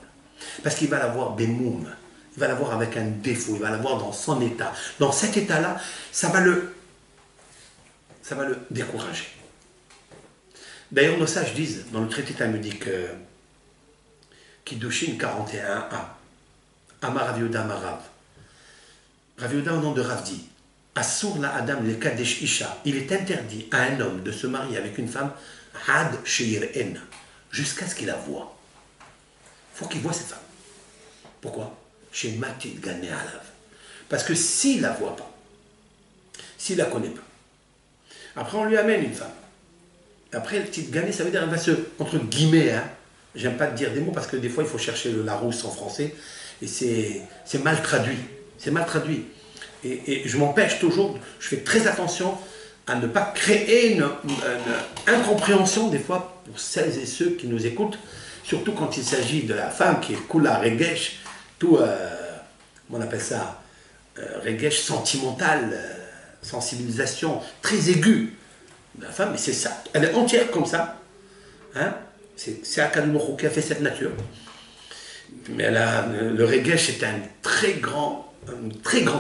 Parce qu'il va la voir bémoum, il va la voir avec un défaut, il va la voir dans son état. Dans cet état-là, ça va le décourager. D'ailleurs, nos sages disent, dans le traité talmudique, Kiddushin 41a. Amar Rav Yehuda Amarav. Rav Yehuda au nom de Rav dit, Asur la Adam le Kadesh Isha. Il est interdit à un homme de se marier avec une femme Had Sheir En, jusqu'à ce qu'il la voie. Il faut qu'il voie cette femme. Pourquoi? Chez Matit Gané Alav. Parce que s'il ne la voit pas, s'il ne la connaît pas, après on lui amène une femme. Après, le petit Gané, ça veut dire qu'elle va se, entre guillemets, hein, j'aime pas te dire des mots parce que des fois il faut chercher le Larousse en français et c'est mal traduit. C'est mal traduit. Et je m'empêche toujours, je fais très attention à ne pas créer une incompréhension des fois pour celles et ceux qui nous écoutent, surtout quand il s'agit de la femme qui est Kula Regesh, tout, on appelle ça, Regesh sentimental, sensibilisation très aiguë de la femme, mais c'est ça, elle est entière comme ça. Hein? C'est Akadosh Baruch Hu qui a fait cette nature. Mais le Regesh est une très grande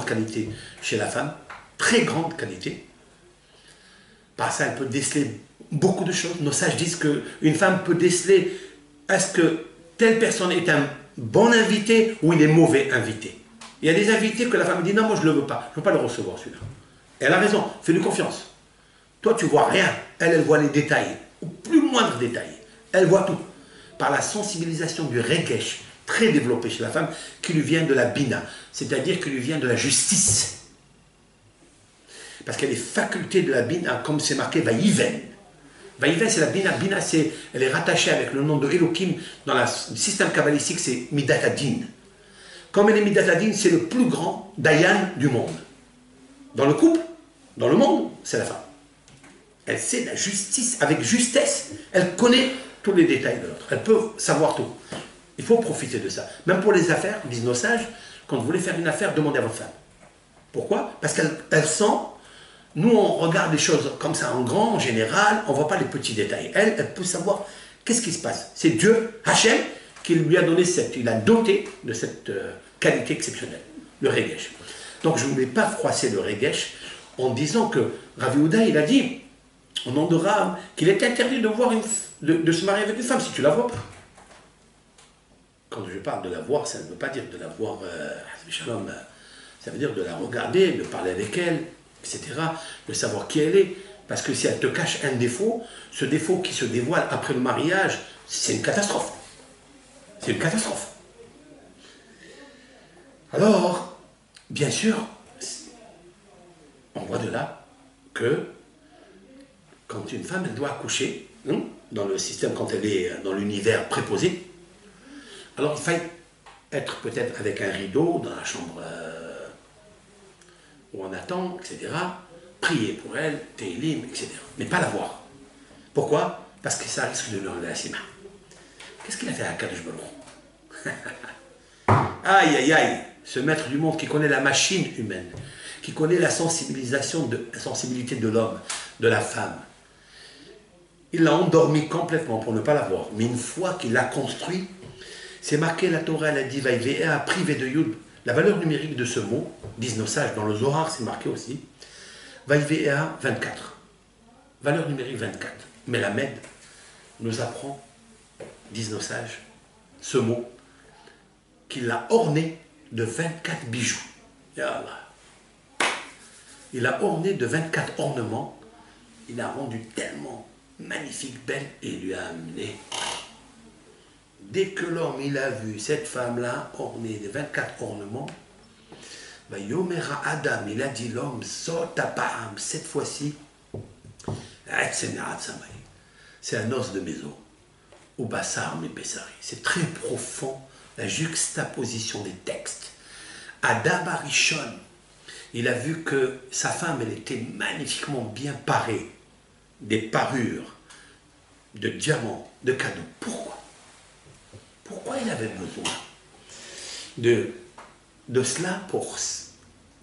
qualité chez la femme, très grande qualité. Par ça, elle peut déceler beaucoup de choses. Nos sages disent qu'une femme peut déceler est-ce que telle personne est un bon invité ou il est mauvais invité. Il y a des invités que la femme dit non, moi je ne le veux pas, je ne veux pas le recevoir celui-là. Et elle a raison, fais-lui confiance. Toi tu vois rien, elle voit les détails, au plus moindre détail. Elle voit tout. Par la sensibilisation du Regesh, très développée chez la femme, qui lui vient de la Bina, c'est-à-dire qui lui vient de la justice. Parce qu'il y a les facultés de la Bina, comme c'est marqué Vaïven. Vaïven, c'est la Bina. Bina, elle est rattachée avec le nom de Elohim. Dans le système kabbalistique, c'est Midat Adin. Comme elle est Midat Adin, c'est le plus grand Dayan du monde. Dans le couple, dans le monde, c'est la femme. Elle sait la justice, avec justesse, elle connaît tous les détails de l'autre. Elle peut savoir tout. Il faut profiter de ça. Même pour les affaires, disent nos sages, quand vous voulez faire une affaire, demandez à votre femme. Pourquoi? Parce qu'elle sent. Nous, on regarde les choses comme ça en grand, en général, on ne voit pas les petits détails. Elle peut savoir qu'est-ce qui se passe. C'est Dieu, Hachem, qui lui a donné il a doté de cette qualité exceptionnelle, le Regesh. Donc je ne voulais pas froisser le Regesh en disant que Rav Yehuda, il a dit, au nom de Rav, qu'il est interdit de se marier avec une femme si tu la vois pas. Quand je parle de la voir, ça ne veut pas dire de la voir, ça veut dire de la regarder, de parler avec elle, etc., de savoir qui elle est. Parce que si elle te cache un défaut, ce défaut qui se dévoile après le mariage, c'est une catastrophe. C'est une catastrophe. Alors, bien sûr, on voit de là que quand une femme, elle doit accoucher, dans le système, quand elle est dans l'univers préposé, alors il faut être peut-être avec un rideau dans la chambre où on attend, etc., prier pour elle, télim, etc. Mais pas la voir. Pourquoi? Parce que ça risque de lui enlever la sima. Qu'est-ce qu'il a fait à Akadosh Baruch Hu? Aïe, aïe, aïe, ce maître du monde qui connaît la machine humaine, qui connaît la sensibilité de l'homme, de la femme. Il l'a endormi complètement pour ne pas la voir. Mais une fois qu'il l'a construit, c'est marqué, la Torah, elle a dit, Vaïvéa, privé de Yud. La valeur numérique de ce mot, disent nos sages, dans le Zohar, c'est marqué aussi, Vaïvéa 24. Valeur numérique 24. Mais la Med nous apprend, disent nos sages, ce mot, qu'il l'a orné de 24 bijoux. Yallah. Il a orné de 24 ornements, il a rendu tellement magnifique, belle, et il lui a amené. Dès que l'homme, il a vu cette femme-là ornée de 24 ornements, bah, Yomera Adam, il a dit l'homme, Sotapam, cette fois-ci, c'est un os de mes os, ou Bassar Mepessari. C'est très profond, la juxtaposition des textes. Adam Arishon, il a vu que sa femme, elle était magnifiquement bien parée, des parures de diamants, de cadeaux. Pourquoi il avait besoin de cela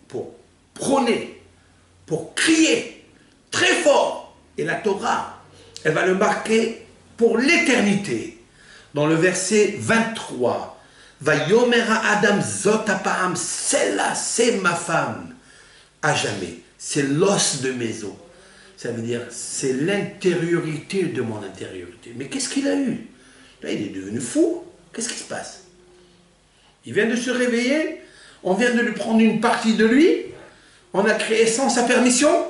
pour prôner, pour crier très fort? Et la Torah, elle va le marquer pour l'éternité. Dans le verset 23, Vayomera Adam Zotapam, celle-là, c'est ma femme, à jamais. C'est l'os de mes os. Ça veut dire, c'est l'intériorité de mon intériorité. Mais qu'est-ce qu'il a eu? Là, il est devenu fou. Qu'est-ce qui se passe? Il vient de se réveiller, on vient de lui prendre une partie de lui, on a créé sans sa permission.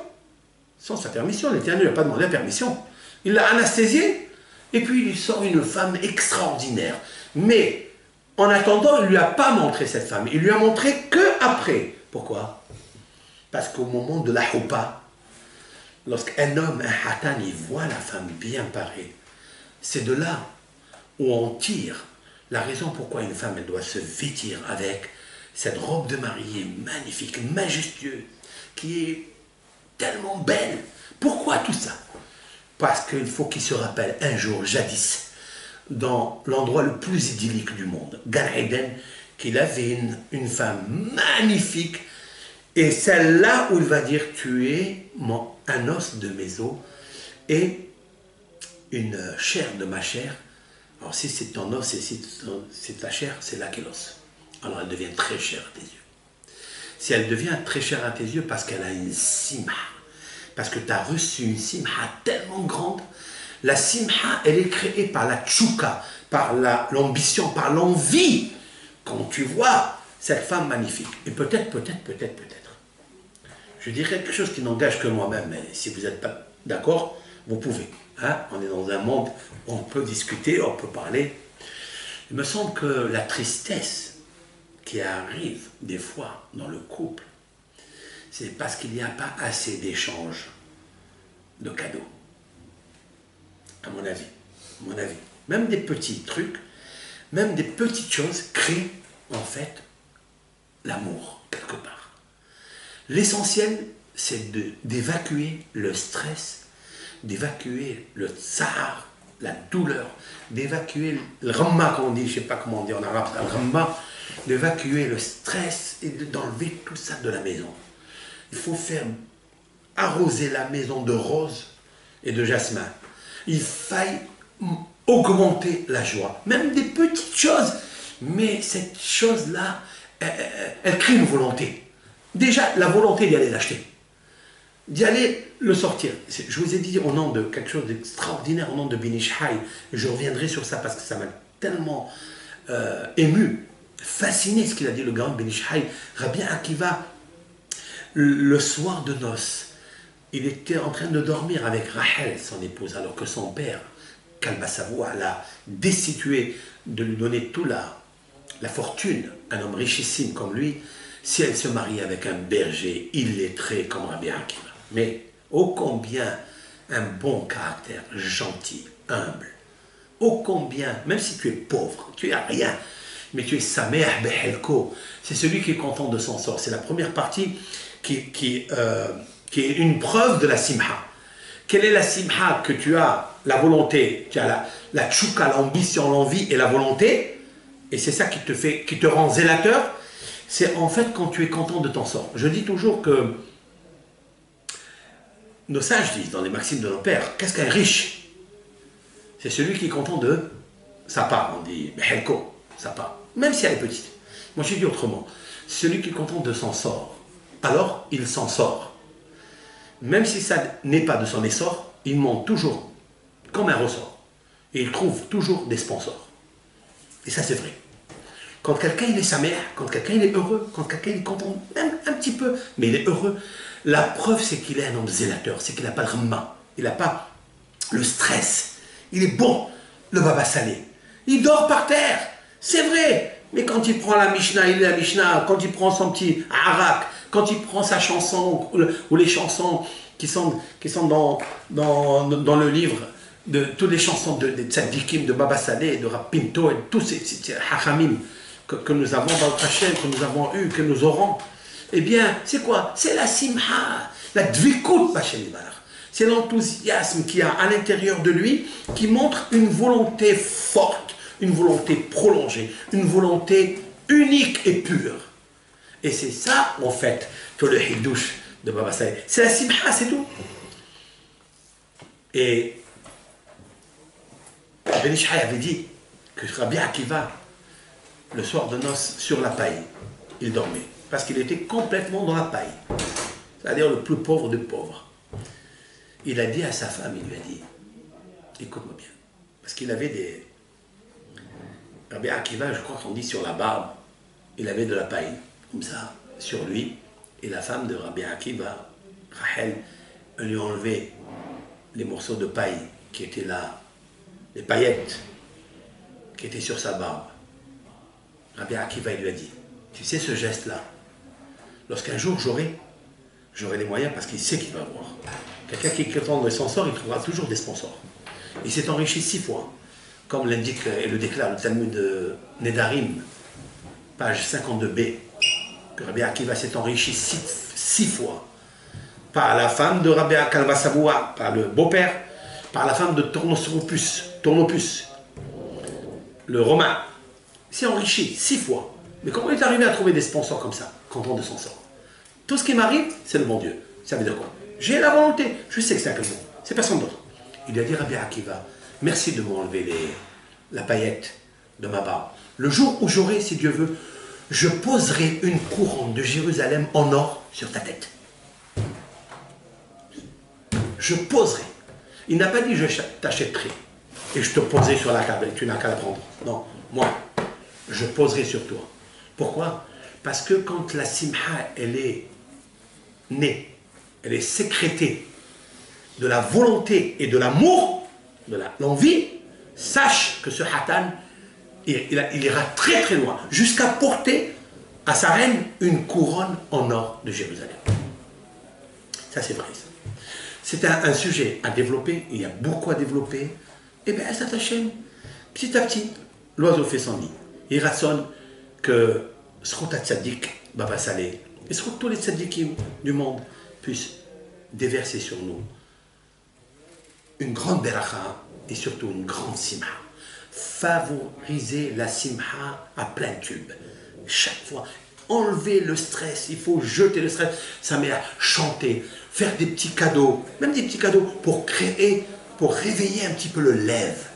Sans sa permission, l'Éternel n'a pas demandé la permission. Il l'a anesthésié, et puis il lui sort une femme extraordinaire. Mais, en attendant, il ne lui a pas montré cette femme. Il lui a montré que après. Pourquoi? Parce qu'au moment de la houpa, lorsqu'un homme, un hatan, il voit la femme bien parée, c'est de là où on tire la raison pourquoi une femme elle doit se vêtir avec cette robe de mariée magnifique, majestueuse, qui est tellement belle. Pourquoi tout ça? Parce qu'il faut qu'il se rappelle un jour, jadis, dans l'endroit le plus idyllique du monde, Gan Eden, qu'il avait une femme magnifique, et celle-là où il va dire, tu es un os de mes os, et une chair de ma chair. Alors si c'est ton os et si c'est ta chair, c'est là qu'est l'os. Alors elle devient très chère à tes yeux. Si elle devient très chère à tes yeux parce qu'elle a une simha, parce que tu as reçu une simha tellement grande, la simha, elle est créée par la tchouka, par l'ambition, par l'envie. Quand tu vois cette femme magnifique, et peut-être, je dirais quelque chose qui n'engage que moi-même, mais si vous n'êtes pas d'accord, vous pouvez. Hein? On est dans un monde où on peut discuter, on peut parler. Il me semble que la tristesse qui arrive des fois dans le couple, c'est parce qu'il n'y a pas assez d'échanges de cadeaux. À mon avis. Même des petits trucs, même des petites choses créent en fait l'amour quelque part. L'essentiel, c'est d'évacuer le stress, d'évacuer le tsar, la douleur, d'évacuer le ramma, comme on dit, je ne sais pas comment on dit en arabe, le ramma, d'évacuer le stress et d'enlever tout ça de la maison. Il faut faire arroser la maison de roses et de jasmin. Il faille augmenter la joie, même des petites choses, mais cette chose-là, elle crée une volonté. Déjà, la volonté d'y aller l'acheter, d'y aller le sortir. Je vous ai dit au nom de quelque chose d'extraordinaire, au nom de Ben Ish Chai, je reviendrai sur ça parce que ça m'a tellement ému, fasciné ce qu'il a dit le grand Ben Ish Chai. Rabbi Akiva, le soir de noces, il était en train de dormir avec Rachel, son épouse, alors que son père, Kalbasavoua, l'a destitué de lui donner toute la fortune, un homme richissime comme lui, si elle se marie avec un berger illettré comme Rabbi Akiva. Mais ô combien un bon caractère, gentil, humble, ô combien, même si tu es pauvre, tu n'as rien, mais tu es Samer Behelko, c'est celui qui est content de son sort. C'est la première partie qui est une preuve de la simha. Quelle est la simha? Que tu as la volonté, tu as la tchouka, l'ambition, l'envie et la volonté, et c'est ça qui te rend zélateur. C'est en fait quand tu es content de ton sort. Je dis toujours que nos sages disent dans les maximes de nos pères, qu'est-ce qu'un riche? C'est celui qui est content de sa part. On dit behelko, sa part, même si elle est petite. Moi j'ai dit autrement, celui qui est content de son sort, alors il s'en sort. Même si ça n'est pas de son essor, il monte toujours comme un ressort. Et il trouve toujours des sponsors. Et ça c'est vrai. Quand quelqu'un il est sa mère, quand quelqu'un il est heureux, quand quelqu'un il est content, même un petit peu, mais il est heureux, la preuve c'est qu'il est un homme zélateur, c'est qu'il n'a pas le ramma, il n'a pas le stress. Il est bon, le baba salé. Il dort par terre, c'est vrai. Mais quand il prend la Mishnah, il est la Mishnah. Quand il prend son petit Arak, quand il prend sa chanson, ou les chansons qui sont dans le livre, de toutes les chansons de Tzadikim, de Baba Saleh, de Rab Pinto, et de tous ces hachamim que nous avons dans le Hachem, que nous avons eu, que nous aurons, eh bien, c'est quoi? C'est la simha, la dvikut, c'est l'enthousiasme qu'il y a à l'intérieur de lui qui montre une volonté forte, une volonté prolongée, une volonté unique et pure. Et c'est ça, en fait, que le hidouche de Baba Saleh. C'est la simha, c'est tout. Et Ben Ish Chai avait dit que Rabbi Akiva, le soir de noces, sur la paille, il dormait. Parce qu'il était complètement dans la paille. C'est-à-dire le plus pauvre des pauvres. Il a dit à sa femme, il lui a dit, écoute-moi bien. Parce qu'il avait Rabbi Akiva, je crois qu'on dit sur la barbe, il avait de la paille, comme ça, sur lui. Et la femme de Rabbi Akiva, Rachel, elle lui a enlevé les morceaux de paille qui étaient là, les paillettes qui étaient sur sa barbe. Rabbi Akiva, il lui a dit, tu sais ce geste-là, lorsqu'un jour j'aurai les moyens, parce qu'il sait qu'il va avoir. Quelqu'un qui vend des sponsors, il trouvera toujours des sponsors. Il s'est enrichi 6 fois, comme l'indique et le déclare le Talmud de Nedarim, page 52b, que Rabbi Akiva s'est enrichi 6 fois, par la femme de Rabbi Kalva Savoua, par le beau-père, par la femme de Tournopus, le Romain. Il s'est enrichi 6 fois. Mais comment il est arrivé à trouver des sponsors comme ça, content de son sort? Tout ce qui m'arrive, c'est le bon Dieu. Ça veut dire quoi? J'ai la volonté, je sais que c'est un bon. C'est personne d'autre. Il a dit Rabbi Akiva, merci de m'enlever la paillette de ma barbe. Le jour où j'aurai, si Dieu veut, je poserai une couronne de Jérusalem en or sur ta tête. Je poserai. Il n'a pas dit je t'achèterai et je te poserai sur la table et tu n'as qu'à la prendre. Non, moi, je poserai sur toi. Pourquoi? Parce que quand la simha, elle est née, elle est sécrétée de la volonté et de l'amour, de l'envie, sache que ce hatan, il ira très très loin, jusqu'à porter à sa reine une couronne en or de Jérusalem. Ça c'est vrai. C'est un sujet à développer, il y a beaucoup à développer. Et bien, ça t'achète petit à petit. L'oiseau fait son nid. Il rassonne que Srota Tzadik, Baba Saleh, et tous les tzadikim du monde puissent déverser sur nous une grande beracha et surtout une grande simha. Favoriser la simha à plein tube. Chaque fois, enlever le stress, il faut jeter le stress. Sa mère, chanter, faire des petits cadeaux, même des petits cadeaux pour créer, pour réveiller un petit peu le lève,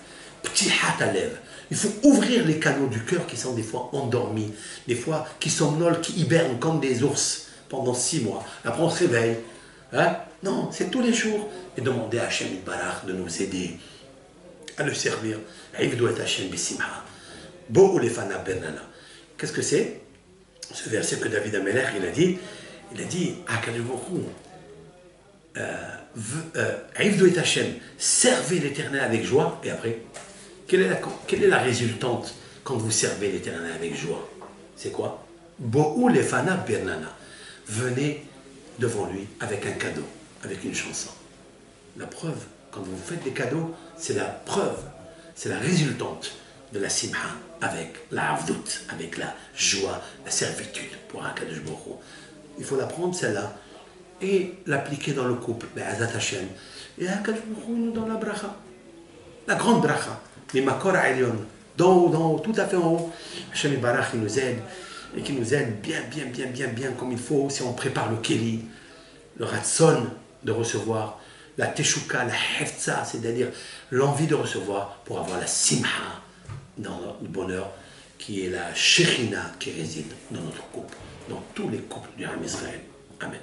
petit hat à lèvres. Il faut ouvrir les canaux du cœur qui sont des fois endormis, des fois qui somnolent, qui hibernent comme des ours pendant 6 mois. Après on se réveille. Hein? Non, c'est tous les jours. Et demander à Hachem Barach de nous aider à le servir. Qu'est-ce que c'est? Ce verset que David Ameler, il a dit à Kadjoubourou, servez l'Éternel avec joie, et après, quelle est la résultante quand vous servez l'Éternel avec joie? C'est quoi? Bo'ou lefana bernana. Venez devant lui avec un cadeau, avec une chanson. La preuve, quand vous faites des cadeaux, c'est la preuve, c'est la résultante de la simha, avec la avdout, avec la joie, la servitude pour un Kadosh Baruch Hu. Il faut la prendre celle-là et l'appliquer dans le couple, Be'ezat Hashem, et un Kadosh Baruch Hu dans la bracha, la grande bracha, mais Makor Elyon, d'en haut, tout à fait en haut. Hashem Barach, il nous aide, et qui nous aide bien comme il faut, si on prépare le Keli, le Ratson de recevoir, la Teshuka, la Hefza, c'est-à-dire l'envie de recevoir pour avoir la Simha dans le bonheur, qui est la Shechina qui réside dans notre couple, dans tous les couples du Ham Israël. Amen.